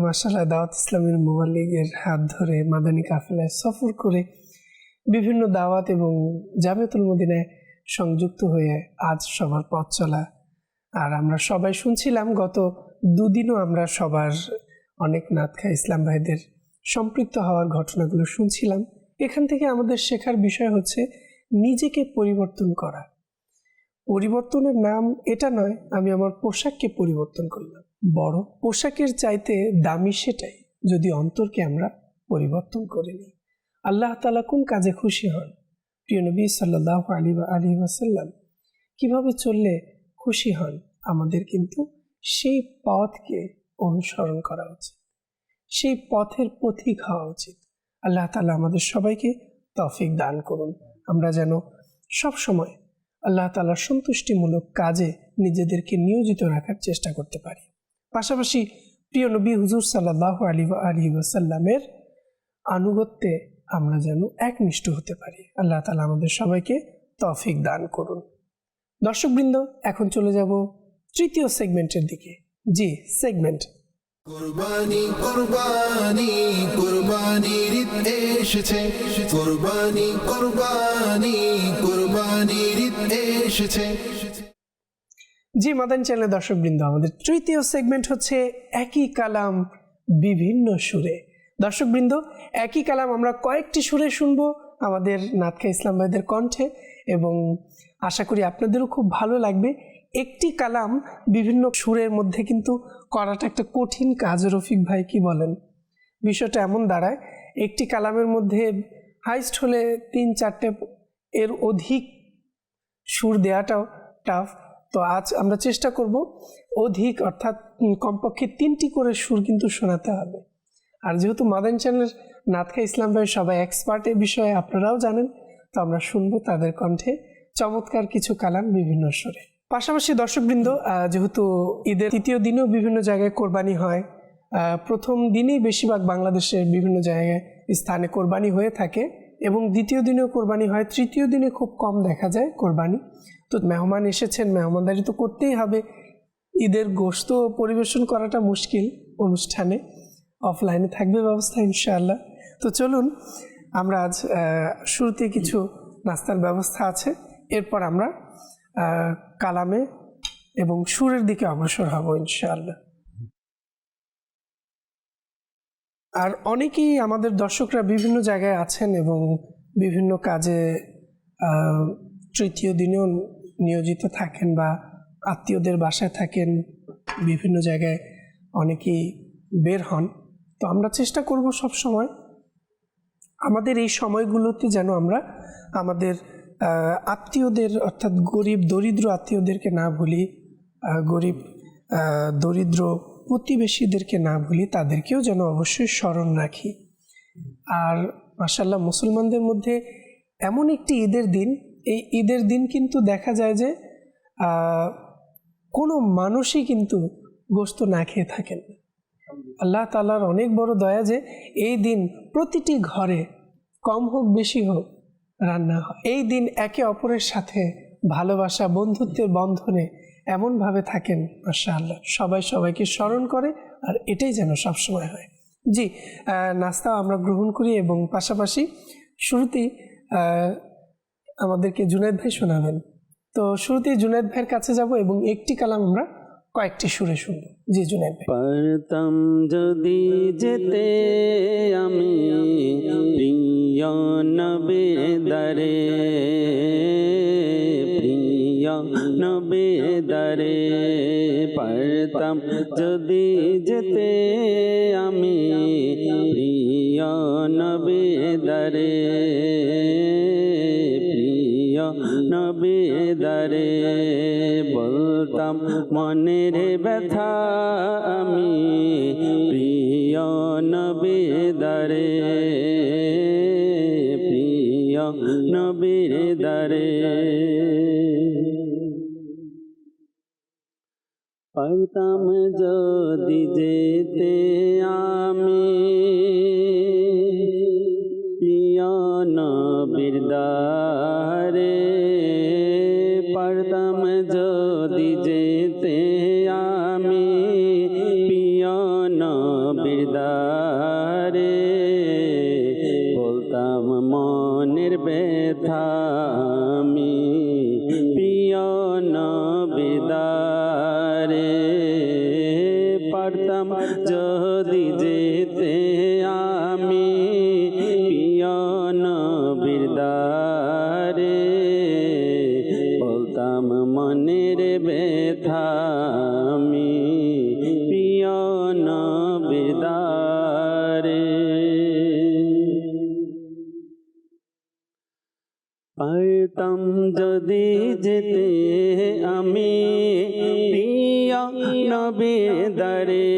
মাশাআল্লাহ দাওয়াত ইসলামের মুবাল্লিগের হাত ধরে মাদানী কাফেলায় সফর করে বিভিন্ন দাওয়াত এবং জামিয়াতুল মদিনায় সংযুক্ত হয়ে আজ সবার পথ চলা। আর আমরা সবাই শুনছিলাম গত দুদিনও আমরা সবার অনেক নাতখা ইসলাম ভাইদের সম্পৃক্ত হওয়ার ঘটনাগুলো শুনছিলাম। এখান থেকে আমাদের শেখার বিষয় হচ্ছে নিজেকে পরিবর্তন করা। পরিবর্তনের নাম এটা নয় আমি আমার পোশাককে পরিবর্তন করলাম, বড় পোশাকের চাইতে দামি সেটাই যদি অন্তরকে আমরা পরিবর্তন করে নিই। আল্লাহ তাআলা কোন কাজে খুশি হন, প্রিয় নবী সাল্লাল্লাহু আলাইহি ওয়াসাল্লাম কিভাবে চললে খুশি হন, আমাদের কিন্তু সেই পথকে অনুসরণ করা উচিত, সেই পথের পথিক হওয়া উচিত। আল্লাহ তাআলা আমাদের সবাইকে তৌফিক দান করুন, আমরা যেন সব সময় আল্লাহ তাআলার সন্তুষ্টিমূলক কাজে নিজেদেরকে নিয়োজিত রাখার চেষ্টা করতে পারি। পাশাপাশি প্রিয় নবী হুজুর সাল্লাল্লাহু আলাইহি ওয়াসাল্লামের আনুগত্যে আমরা যেন একনিষ্ঠ হতে পারি। আল্লাহ তাআলা আমাদের সবাইকে তৌফিক দান করুন। দর্শকবৃন্দ, এখন চলে যাব তৃতীয় সেগমেন্টের দিকে। জি, সেগমেন্ট কুরবানি কুরবানি কুরবানির ঈদ এসেছে, কুরবানি কুরবানি কুরবানির ঈদ এসেছে। জি মাদানী চ্যানেলের দর্শকবৃন্দ, আমাদের তৃতীয় সেগমেন্ট হচ্ছে একই কালাম বিভিন্ন সুরে। দর্শকবৃন্দ, একই কালাম আমরা কয়েকটি সুরে শুনবো আমাদের নাতখা ইসলাম ভাইদের কণ্ঠে, এবং আশা করি আপনাদেরও খুব ভালো লাগবে। একটি কালাম বিভিন্ন সুরের মধ্যে কিন্তু করাটা একটা কঠিন কাজ। রফিক ভাই কি বলেন? বিষয়টা এমন দাঁড়ায়, একটি কালামের মধ্যে হাইস্ট হলে 3-4টে এর অধিক সুর দেওয়াটাও টাফ। তো আজ আমরা চেষ্টা করব অধিক, অর্থাৎ কমপক্ষে 3টি করে সুর কিন্তু শোনাতে হবে। আর যেহেতু মাদানী চ্যানেলের নাতখা ইসলাম ভাই সবাই এক্সপার্ট এ বিষয়ে, আপনারাও জানেন, তো আমরা শুনবো তাদের কণ্ঠে চমৎকার কিছু কালাম বিভিন্ন সুরে। পাশাপাশি দর্শকবৃন্দ, যেহেতু ঈদের তৃতীয় দিনেও বিভিন্ন জায়গায় কোরবানি হয়, প্রথম দিনেই বেশিরভাগ বাংলাদেশের বিভিন্ন জায়গায় স্থানে কোরবানি হয়ে থাকে এবং দ্বিতীয় দিনেও কোরবানি হয়, তৃতীয় দিনে খুব কম দেখা যায় কোরবানি। তো মেহমান এসেছেন, মেহমানদারি তো করতেই হবে। ঈদের গোশত পরিবেশন করাটা মুশকিল অনুষ্ঠানে, অফলাইনে থাকবে ব্যবস্থা ইনশাআল্লাহ। তো চলুন আমরা আজ শুরুতে কিছু নাস্তার ব্যবস্থা আছে, এরপর আমরা কালামে এবং সুরের দিকে অগ্রসর হব ইনশাআল্লাহ। আর অনেকেই আমাদের দর্শকরা বিভিন্ন জায়গায় আছেন এবং বিভিন্ন কাজে তৃতীয় দিনেও নিয়োজিত থাকেন বা আত্মীয়দের বাসায় থাকেন, বিভিন্ন জায়গায় অনেকেই বের হন। তো আমরা চেষ্টা করব সব সময় আমাদের এই সময়গুলোতে যেন আমরা আমাদের আত্মীয়দের, অর্থাৎ গরিব দরিদ্র আত্মীয়দেরকে না ভুলি, গরিব দরিদ্র প্রতিবেশীদেরকে না ভুলি, তাদেরকেও যেন অবশ্যই স্মরণ রাখি। আর মাশাআল্লাহ মুসলমানদের মধ্যে এমন একটি ঈদের দিন, এই ঈদের দিন কিন্তু দেখা যায় যে কোনো মানুষই কিন্তু গোশত না খেয়ে থাকেন। আল্লাহ তাআলার অনেক বড় দয়া যে এই দিন প্রতিটি ঘরে কম হোক বেশি হোক রান্না হয়। এই দিন একে অপরের সাথে ভালোবাসা বন্ধুত্বের বন্ধনে এমনভাবে থাকেন, মাশাআল্লাহ সবাই সবাইকে স্মরণ করে, আর এটাই যেন সবসময় হয়। জি, নাস্তা আমরা গ্রহণ করি এবং পাশাপাশি শুরুতেই আমাদেরকে জুনায়েদ ভাই শোনাবেন। তো শুরুতেই জুনায়েদ ভাইয়ের কাছে যাব এবং একটি কালাম আমরা কয়েকটি সুরে শুনবো। জি জুনায়েদ ভাই। পারতাম যদি যেতে আমি প্রিয় নবী দরে, প্রিয় নবী দরে, পারতাম যদি যেতে আমি প্রিয় নবী দরে, প্রিয় নবী দরে, বলতাম মনের ব্যথা আমি প্রিয় নবী দরে, প্রিয় নবীর দরে। পারতাম যদি যেতে আমি প্রিয় নবীর দরে, পারতাম যদি যেতে আমি আমি প্রিয় নবিদারে পারতাম যদি যেতে আমি প্রিয় নবিদারে বলতাম মনের ব্যথা আমি প্রিয় নবিদারে পারতাম যদি যেতে আমি প্রিয় নবিদারে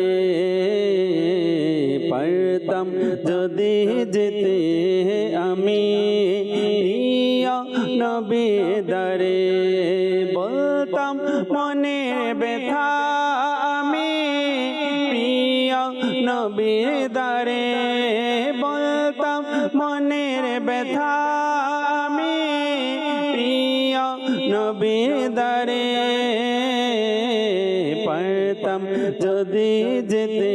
পারতাম যদি যেতে আমি প্রিয় নবিদারে বলতাম মনের ব্যথা আমি প্রিয় নবিদারে বলতাম মনের ব্যথা আমি প্রিয় নবিদারে পারতাম যদি যেতে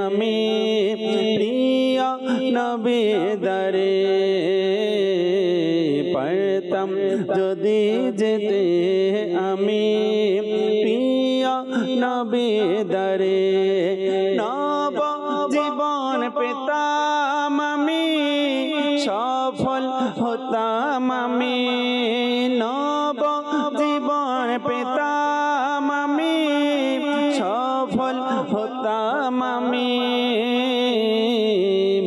আমি প্রিয় নবিদারে পারতাম যদি যেতে আমি প্রিয় নবিদারে নব জীবন পেতাম আমি সফল হতাম আমি নব জীবন পেতাম আমি সফল হতাম আমি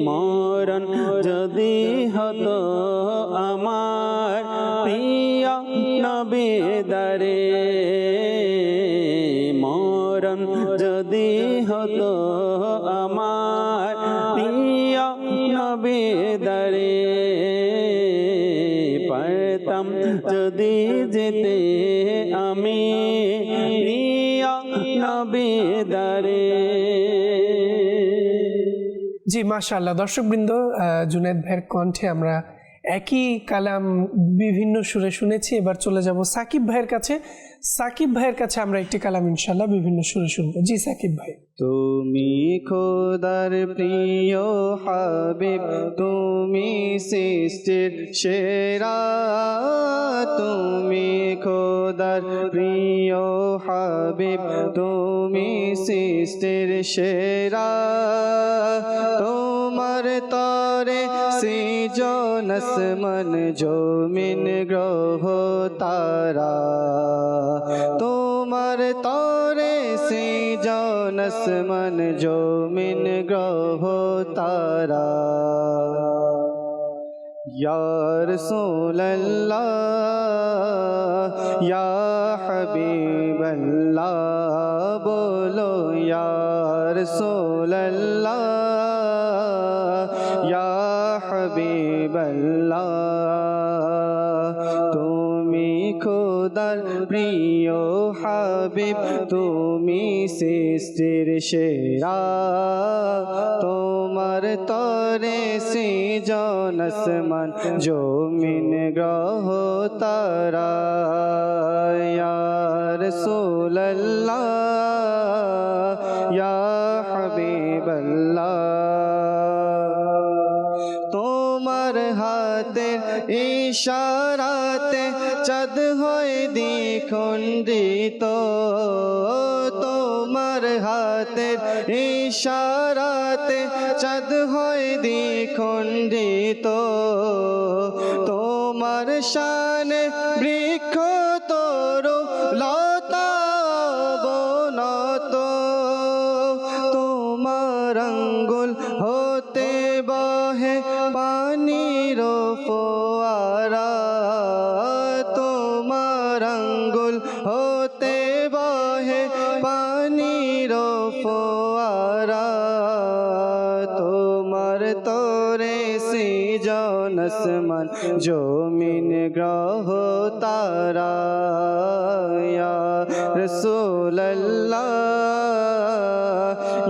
মরণ যদি হতো আমার প্রিয় নবিদারে মরণ যদি হতো আমার প্রিয় নবিদারে পারতাম যদি যেতে আমি প্রিয় নবিদারে। জি মাশাআল্লাহ, দর্শকবৃন্দ, জুনায়েদ ভাইয়ের কণ্ঠে আমরা একই কালাম বিভিন্ন সুরে শুনেছি। এবার চলে যাব সাকিব ভাইয়ের কাছে। সাকিব ভাইয়ের কাছে আমরা একটি কালাম ইনশাআল্লাহ বিভিন্ন সুরে শুনবো। জি সাকিব ভাই। তুমি খোদার প্রিয় হাবিব, তুমি সৃষ্টির সেরা, তুমি খোদার প্রিয় হাবিব, তুমি সৃষ্টির সেরা, তোমার তরে সৃজন আসমান জমিন গ্রহ তারা, তোমার তরে সৃজন আসমান জমিন গ্রহ তারা। ইয়া রাসূলুল্লাহ ইয়া হাবিবাল্লাহ, বলো ইয়া রাসূলুল্লাহ ইয়া হাবিবাল্লাহ, তুমি খোদার প্রিয় হাবিব, তুমি সৃষ্টির সেরা, তোমার তরে সৃজন আসমান জমিন গ্রহ তারা। ইয়া রাসূলুল্লাহ ইয়া হাবিবাল্লাহ, তোমার হাতের ইশারাতে চাঁদ হয় দ্বিখণ্ডিত, তোমার হাতের ইশারাতে চাঁদ হয় দ্বিখণ্ডিত, তোমার শানে বৃক্ষ তরু লতা বনত, তোমার আঙ্গুল হতে বহে পানির ফোয়ারা, তোমার আঙ্গুল হতে বহে পানির ফোয়ারা, তোমার তরে সৃজন আসমান জমিন গ্রহ তারা। ইয়া রাসূলুল্লাহ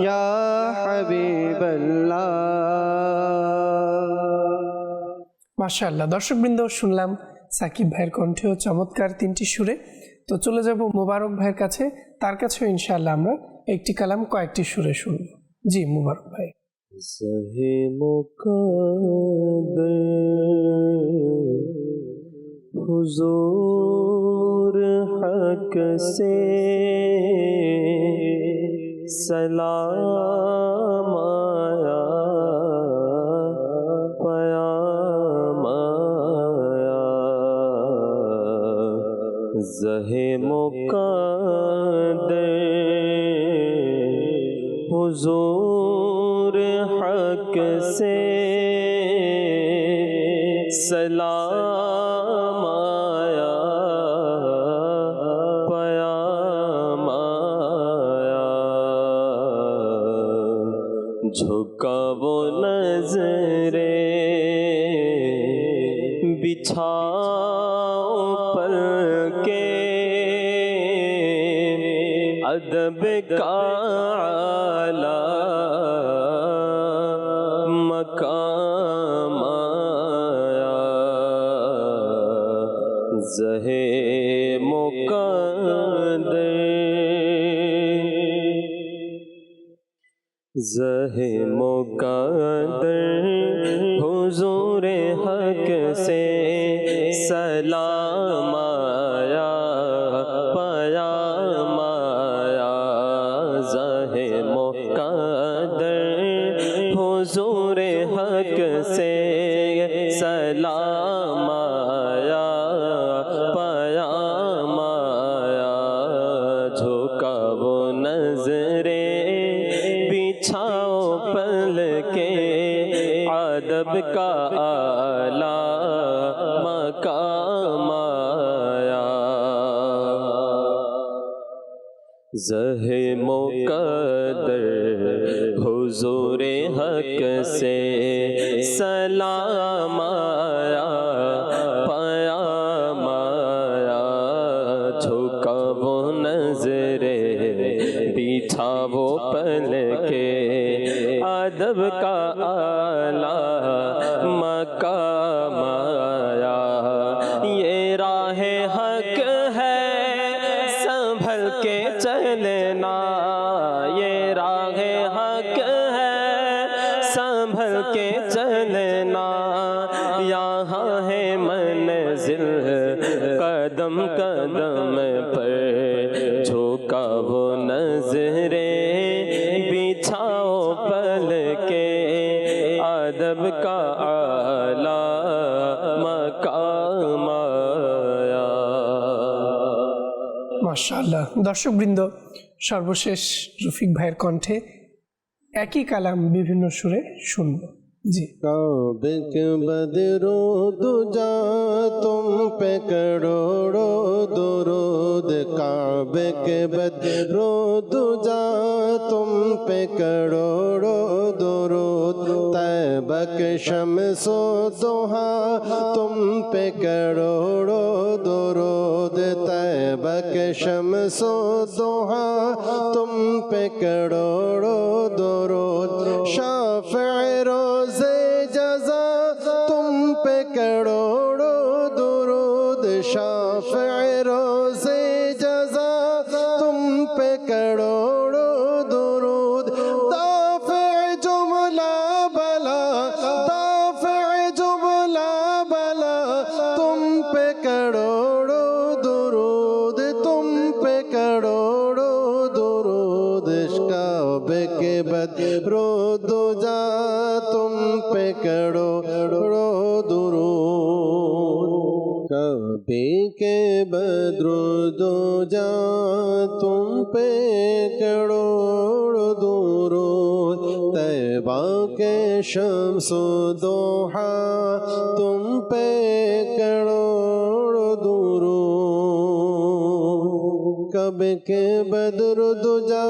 ইয়া হাবিবাল্লাহ। মাশাআল্লাহ, দর্শকবৃন্দ, শুনলাম সাকিব ভাইয়ের কণ্ঠেও চমৎকার তিনটি সুরে। তো চলে যাব মুবারক ভাইয়ের কাছে, তার কাছেও ইনশাআল্লাহ আমরা একটি কালাম কয়েকটি সুরে শুনব। জি মুবারক ভাই। ज़हे मुक़द्दर حضور حق سے سلام آیا، پیام آیا، زہ مقدر حضور حق سے سلام آیا، پیام آیا، جھکا وہ نظریں بچھاؤ پر کے، ادب کا اعلیٰ مقام آیا، زہ مقدر، زہ مقدر حضور حق سے سلام آیا، پیام آیا، زہ مقدر حضور حق سے سلام آیا، پیام آیا، جھکا وہ نظریں بچھاؤ پل کے، ادب کا اعلیٰ مقام آیا، زہ مقدر حضور حق سے سلام آیا، پیام آیا، جھکا وہ نظریں بچھا وہ پل کے، ادب کا اعلیٰ مقام آیا، یہ راہ حق ہے سنبھل کے چلنا، یہ راہ حق ہے سنبھل کے چلنا، یہاں ہے منزل قدم قدم پر، جھکا وہ نظریں بچھاؤ پل کے، ادب کا اعلیٰ مقام آیا۔ মাশাআল্লাহ। দর্শকবৃন্দ, সর্বশেষ রফিক ভাইয়ের কণ্ঠে একই কালাম বিভিন্ন সুরে শুনব। জি। کعبے کے بدرو دجا تم پہ کروڑوں درود، کعبے کے بدرو دجا تم پہ کروڑوں درود، طیبہ کے شمس و ضحیٰ تم پہ کروڑوں درود، طیبہ کے شمس و ضحیٰ تم پہ کروڑوں درود، شافع روز جزا تم پہ کروڑوں درود، شافع روز جزا تم پہ کروڑوں درود، دافع جملہ بلا، دافع جملہ بلا تم پہ کروڑوں درود، تم پہ کروڑوں درود، کعبے کے بدرو دجا تم پہ کروڑوں درود، کعبے کے بدرو دجا تم پہ کروڑوں درود، طیبہ کے شمس و ضحیٰ تم پہ کروڑوں درود، کعبے کے بدرو دجا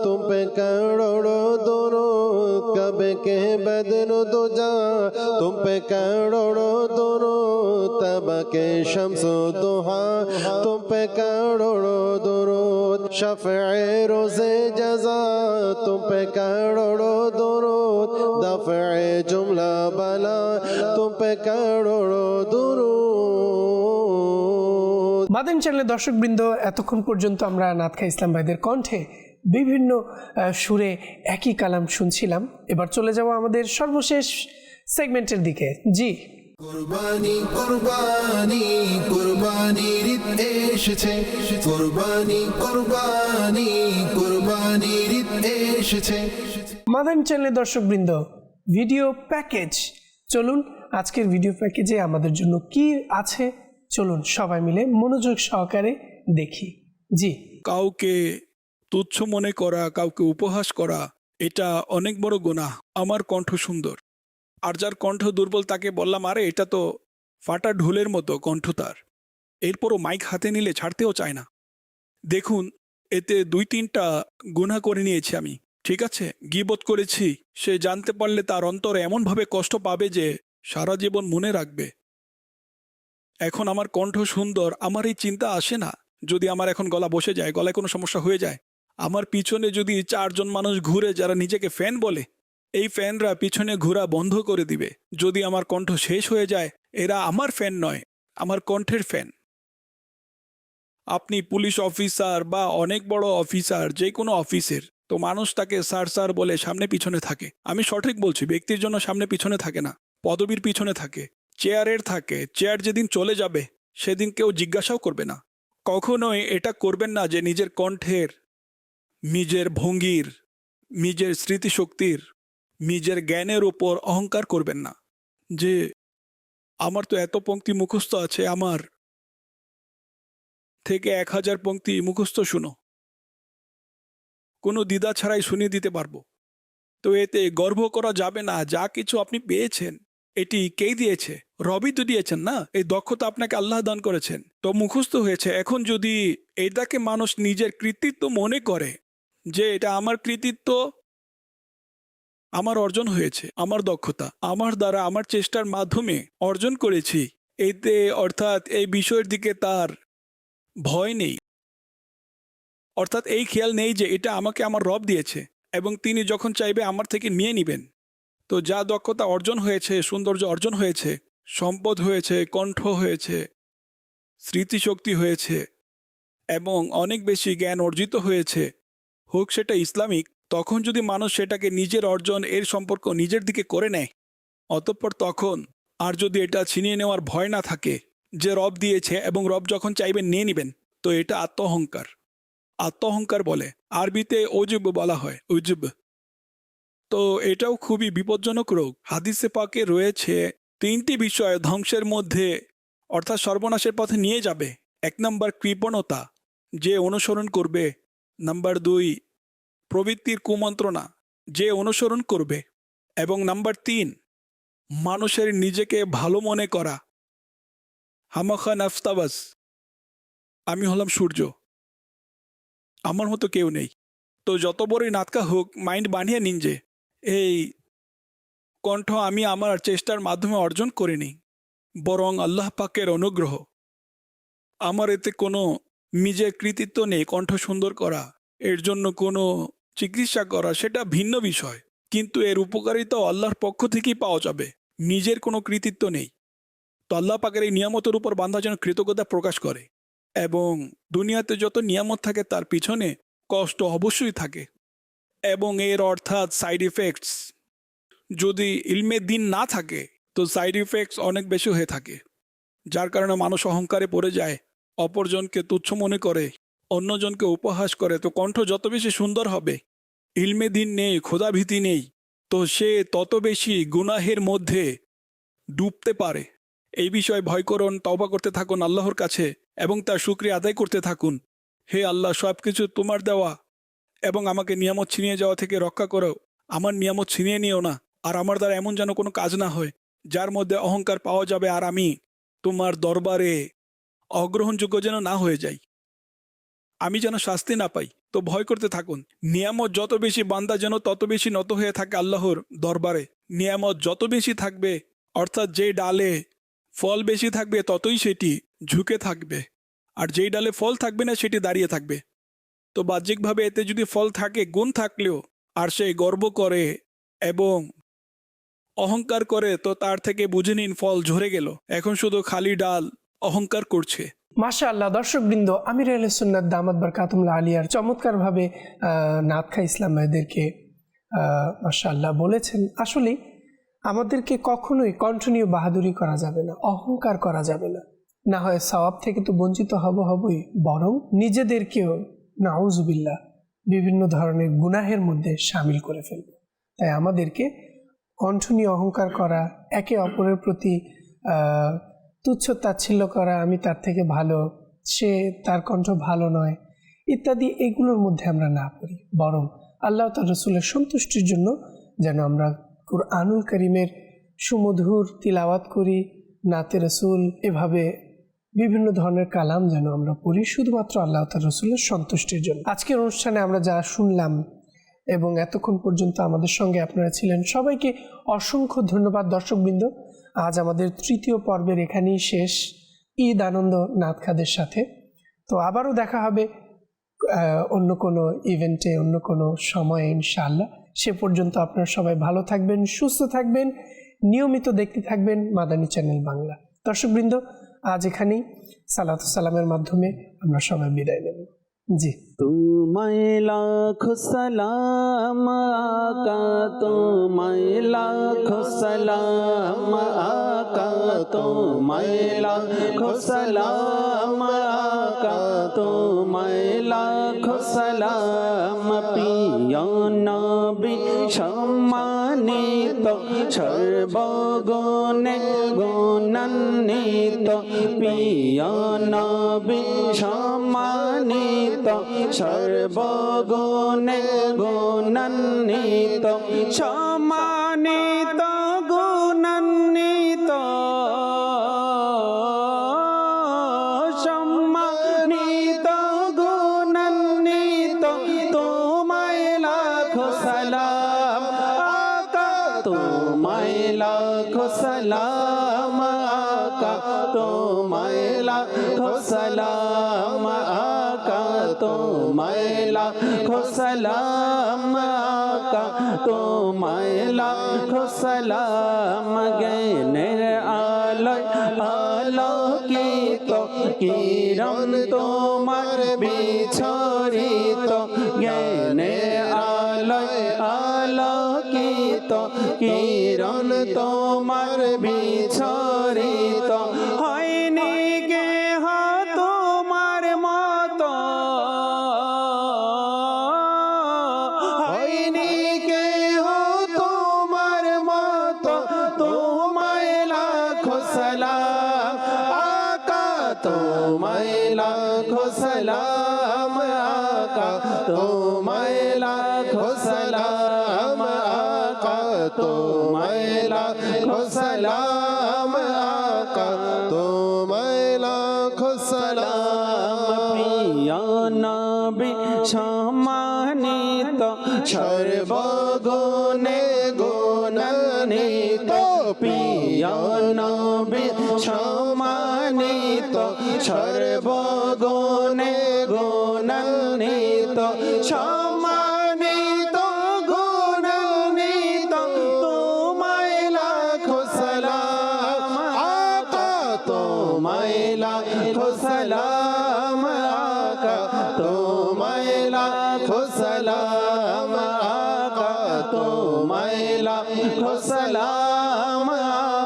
تم پہ کروڑوں درود، کعبے کے بدرو دجا تم پہ کروڑوں درود، طیبہ کے شمس و ضحیٰ تم پہ کروڑوں درود، شفع روز جزا تم پہ کروڑوں درود، دفع جملہ بلا تم پہ کروڑوں درود۔ মাদানী চ্যানেলের দর্শকবৃন্দ, এতক্ষণ পর্যন্ত আমরা নাতখা ইসলাম ভাইদের কণ্ঠে বিভিন্ন সুরে একই কালাম শুনছিলাম। এবার চলে যাব আমাদের সর্বশেষ সেগমেন্টের দিকে। জি। কুরবানি কুরবানি কুরবানির ঈদ এসেছে, কুরবানি কুরবানি কুরবানির ঈদ এসেছে। মাদানী চ্যানেলের দর্শকবৃন্দ, ভিডিও প্যাকেজ, চলুন আজকের ভিডিও প্যাকেজে আমাদের জন্য কি আছে চলুন সবাই মিলে মনোযোগ সহকারে দেখি। জি, কাউকে তুচ্ছ মনে করা, কাউকে উপহাস করা, এটা অনেক বড় গুনাহ। আমার কণ্ঠ সুন্দর, আর যার কণ্ঠ দুর্বল তাকে বললাম, আরে এটা তো ফাটা ঢোলের মতো কণ্ঠ তার, এরপরও মাইক হাতে নিলে ছাড়তেও চায় না। দেখুন, এতে 2-3টা গুনাহ করে নিয়েছি আমি, ঠিক আছে? গীবত করেছি, সে জানতে পারলে তার অন্তরে এমনভাবে কষ্ট পাবে যে সারা জীবন মনে রাখবে। এখন আমার কণ্ঠ সুন্দর, আমার এই চিন্তা আসে না যদি আমার এখন গলা বসে যায়, গলায় কোনো সমস্যা হয়ে যায়। আমার পিছনে যদি 4জন মানুষ ঘুরে যারা নিজেকে ফ্যান বলে, এই ফ্যানরা পিছনে ঘোরা বন্ধ করে দিবে। যদি আমার কণ্ঠ শেষ হয়ে যায়, এরা আমার ফ্যান নয়, আমার কণ্ঠের ফ্যান। আপনি পুলিশ অফিসার বা অনেক বড় অফিসার, যে কোনো অফিসের, তো মানুষ তাকে স্যার স্যার বলে সামনে পিছনে থাকে। আমি সঠিক বলছি, ব্যক্তির জন্য সামনে পিছনে থাকে না, পদবীর পিছনে থাকে, চেয়ারের থাকে। চেয়ার যেদিন চলে যাবে সেদিন কেউ জিজ্ঞাসাও করবে না। কখনোই এটা করবেন না যে নিজের কণ্ঠের, নিজের ভঙ্গির, নিজের স্মৃতিশক্তির, নিজের জ্ঞানের উপর অহংকার করবেন না যে আমার তো এত পংক্তি মুখস্থ আছে, আমার থেকে 1000 পংক্তি মুখস্থ শুনো, কোনো দ্বিধা ছাড়াই শুনিয়ে দিতে পারবো। তো এতে গর্ব করা যাবে না। যা কিছু আপনি পেয়েছেন এটি কে দিয়েছে? রবই তো দিয়েছেন না? এই দক্ষতা আপনাকে আল্লাহ দান করেছেন, তো মুখস্থ হয়েছে। এখন যদি এটাকে মানুষ নিজের কৃতিত্ব মনে করে যে এটা আমার কৃতিত্ব, আমার অর্জন হয়েছে, আমার দক্ষতা আমার দ্বারা, আমার চেষ্টার মাধ্যমে অর্জন করেছি, এতে অর্থাৎ এই বিষয়ের দিকে তার ভয় নেই, অর্থাৎ এই খেয়াল নেই যে এটা আমাকে আমার রব দিয়েছে এবং তিনি যখন চাইবে আমার থেকে নিয়ে নেবেন। তো যা দক্ষতা অর্জন হয়েছে, সৌন্দর্য অর্জন হয়েছে, সম্পদ হয়েছে, কণ্ঠ হয়েছে, স্মৃতিশক্তি হয়েছে এবং অনেক বেশি জ্ঞান অর্জিত হয়েছে, হোক সেটা ইসলামিক, তখন যদি মানুষ সেটাকে নিজের অর্জন, এর সম্পর্ক নিজের দিকে করে নেয়, অতঃপর তখন আর যদি এটা ছিনিয়ে নেওয়ার ভয় না থাকে যে রব দিয়েছে এবং রব যখন চাইবেন নিয়ে নেবেন, তো এটা আত্মঅহংকার। আত্মঅহংকার বলে, আরবিতে ওজুব বলা হয়, উজুব। তো এটাও খুবই বিপজ্জনক রোগ। হাদিসে পাকে রয়েছে 3টি বিষয় ধ্বংসের মধ্যে, অর্থাৎ সর্বনাশের পথে নিয়ে যাবে। 1 নম্বর কৃপণতা, যে অনুসরণ করবে। নাম্বার 2 প্রবৃত্তির কুমন্ত্রণা, যে অনুসরণ করবে। এবং নাম্বার 3 মানুষের নিজেকে ভালো মনে করা। হামাখা নাফতাবাস, আমি হলাম সূর্য, আমার মতো কেউ নেই। তো যত বড়ই নাতকা হোক, মাইন্ড বানিয়ে নিন যে এই কণ্ঠ আমি আমার চেষ্টার মাধ্যমে অর্জন করিনি, বরং আল্লাহ পাকের অনুগ্রহ। আমার এতে কোনো নিজের কৃতিত্ব নেই। কণ্ঠ সুন্দর করা, এর জন্য কোনো চিকিৎসা করা, সেটা ভিন্ন বিষয়, কিন্তু এর উপকারিতাও আল্লাহর পক্ষ থেকেই পাওয়া যাবে। নিজের কোনো কৃতিত্ব নেই। তো আল্লাহ পাকের এই নিয়ামতের উপর বান্দা যেন কৃতজ্ঞতা প্রকাশ করে। এবং দুনিয়াতে যত নিয়ামত থাকে তার পিছনে কষ্ট অবশ্যই থাকে, এবং এর অর্থাৎ সাইড ইফেক্টস, যদি ইলমে দিন না থাকে তো সাইড ইফেক্টস অনেক বেশি হয়ে থাকে, যার কারণে মানুষ অহংকারে পড়ে যায়, অপরজনকে তুচ্ছ মনে করে, অন্যজনকে উপহাস করে। তো কণ্ঠ যত বেশি সুন্দর হবে, ইলমে দিন নেই, খোদাভীতি নেই, তো সে তত বেশি গুনাহের মধ্যে ডুবতে পারে। এই বিষয়ে ভয় করুন, তওবা করতে থাকুন আল্লাহর কাছে এবং তার শুকরিয়া আদায় করতে থাকুন। হে আল্লাহ, সব কিছু তোমার দেওয়া এবং আমাকে নিয়ামত ছিনিয়ে যাওয়া থেকে রক্ষা করো। আমার নিয়ামত ছিনিয়ে নিও না, আর আমার দ্বারা এমন যেন কোনো কাজ না হয় যার মধ্যে অহংকার পাওয়া যাবে আর আমি তোমার দরবারে অগ্রহণযোগ্য যেন না হয়ে যাই, আমি যেন শাস্তি না পাই। তো ভয় করতে থাকুন। নিয়ামত যত বেশি, বান্দা যেন তত বেশি নত হয়ে থাকে আল্লাহর দরবারে। নিয়ামত যত বেশি থাকবে, অর্থাৎ যে ডালে ফল বেশি থাকবে ততই সেটি ঝুঁকে থাকবে, আর যেই ডালে ফল থাকবে না সেটি দাঁড়িয়ে থাকবে। তো বাহ্যিকভাবে এতে যদি ফল থাকে, গুণ থাকলেও, আর সে গর্ব করে এবং অহংকার করে, তো তার থেকে বুঝে নিন ফল ঝরে গেল, এখন শুধু খালি ডাল অহংকার করছে। মাশাআল্লাহ, দর্শকবৃন্দ, আমির আহলে সুন্নাত দামাত বারকাতুহুল্লাহ আলিয়ার চমৎকারভাবে নাতখা ইসলাম ভাইদেরকে মাশাআল্লাহ বলেছেন। আসলে আমাদেরকে কখনোই কণ্ঠনীয় বাহাদুরি করা যাবে না, অহংকার করা যাবে না। না হয় সওয়াব থেকে তো বঞ্চিত হবই, বরং নিজেদেরকেও নাউজুবিল্লাহ বিভিন্ন ধরনের গুনাহের মধ্যে শামিল করে ফেলব। তাই আমাদেরকে কণ্ঠনীয় অহংকার করা, একে অপরের প্রতি তুচ্ছ তাচ্ছিল্য করা, আমি তার থেকে ভালো, সে তার কণ্ঠ ভালো নয় ইত্যাদি, এগুলোর মধ্যে আমরা না পড়ি। বরং আল্লাহ তার রসুলের সন্তুষ্টির জন্য যেন আমরা কুরআনুল কারীমের সুমধুর তিলাওয়াত করি, নাতে রসুল, এভাবে বিভিন্ন ধরনের কালাম যেন আমরা পড়ি শুধুমাত্র আল্লাহ তার রসুলের সন্তুষ্টির জন্য। আজকের অনুষ্ঠানে আমরা যা শুনলাম এবং এতক্ষণ পর্যন্ত আমাদের সঙ্গে আপনারা ছিলেন, সবাইকে অসংখ্য ধন্যবাদ। দর্শকবৃন্দ, আজ আমাদের তৃতীয় পর্বের এখানেই শেষ, ঈদ আনন্দ নাত খাদের সাথে। তো আবারও দেখা হবে অন্য কোনো ইভেন্টে, অন্য কোনো সময়ে ইনশাআল্লাহ। সে পর্যন্ত আপনারা সবাই ভালো থাকবেন, সুস্থ থাকবেন, নিয়মিত দেখতে থাকবেন মাদানী চ্যানেল বাংলা। দর্শকবৃন্দ, আজ এখানেই সালাত সালামের মাধ্যমে আমরা সবাই বিদায় নেব। জি, তোমায় লাখো সালাম আকা, তোমায় লাখো সালাম আকা, তোমায় লাখো সালাম আকা, তোমায় লাখো সালাম। প্রিয় নবী সম্মানিত, সর্বগুণে গুণান্বিত, প্রিয় নবী সম্মানিত, সর্বগুণে গুণান্বিত, সম্মানিত গুণান্বিত, সম্মানিত গুণান্বিত, তোমায় লাখো সালাম আকা, তোমায় লাখো সালাম আকা, তোমায় লাখো সালাম আকা, তোমায় লাখো সালাম আকা, তোমায় লাখো সালাম। জ্ঞানের আলোয় আলোকিত কিরণ তোমার বিছরিত, জ্ঞানের আলোয় আলোকিত কিরণ তোমার বিছরিত, হয়নি কেহ তোমার মতো, হয়নি কেহ তোমার মতো, তোমায় লাখো সালাম আকা, তোমায় লাখো সালাম আকা, তোমায় লাখো সালাম আকা, তোমায় লাখো সালাম আকা, তোমায় লাখো সালাম। প্রিয় নবী সম্মানিত, সর্বগুণে গুণান্বিত, প্রিয় নবী সম্মানিত, সর্বগুণে গুণান্বিত, সম্মানিত গুণান্বিত, তোমায় লাখো সালাম আকা, তোমায় লাখো সালাম আকা, তোমায় লাখো সালাম আকা, তোমায় লাখো সালাম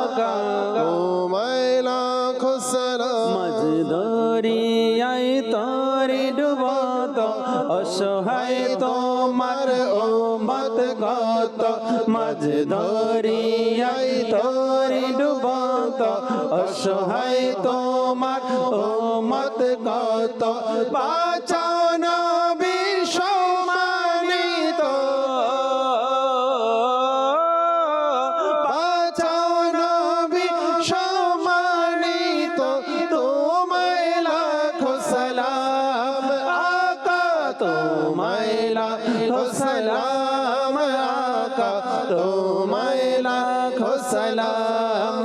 আকা, তোমায় লাখো সালাম। মাঝ দরিয়ায় তরি ডুবত, অসহায় তোমার উম্মত কত, মাঝ দরিয়ায় তরি ডুবত, অসহায় তোমার উম্মত কত, বাঁচাও নবী সম্মানিত, বাঁচাও নবী সম্মানিত, তোমায় লাখো সালাম আকা, তোমায় লাখো সালাম আকা, তোমায় লাখো সালাম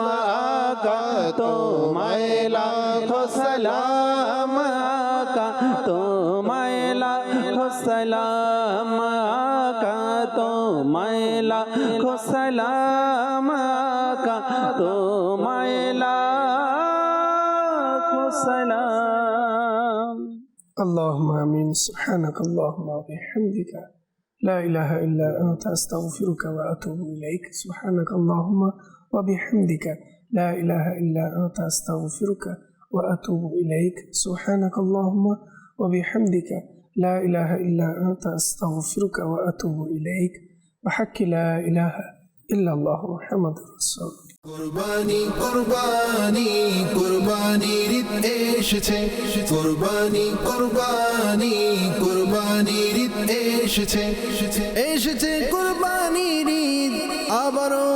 আকা, তোমায় লাখো সালাম আকা, তোমায় লাখো সালাম আকা, তোমায় লাখো সালাম আকা, তোমায় লাখো সালাম। আল্লাহুম্মা আমিন। সুবহানাকাল্লাহুম্মা ওয়া বিহামদিকা, لا إله إلا أنت أستغفرك وأتوب إليك سبحانك اللهم وبحمدك لا إله إلا أنت أستغفرك وأتوب إليك سبحانك اللهم وبحمدك لا إله إلا أنت أستغفرك وأتوب إليك وحق لا إله إلا الله محمد رسول কুরবানি কুরবানি কুরবানির ঈদ এসেছে কুরবানি কুরবানি কুরবানির ঈদ এসেছে এসেছে কুরবানির ঈদ আবারও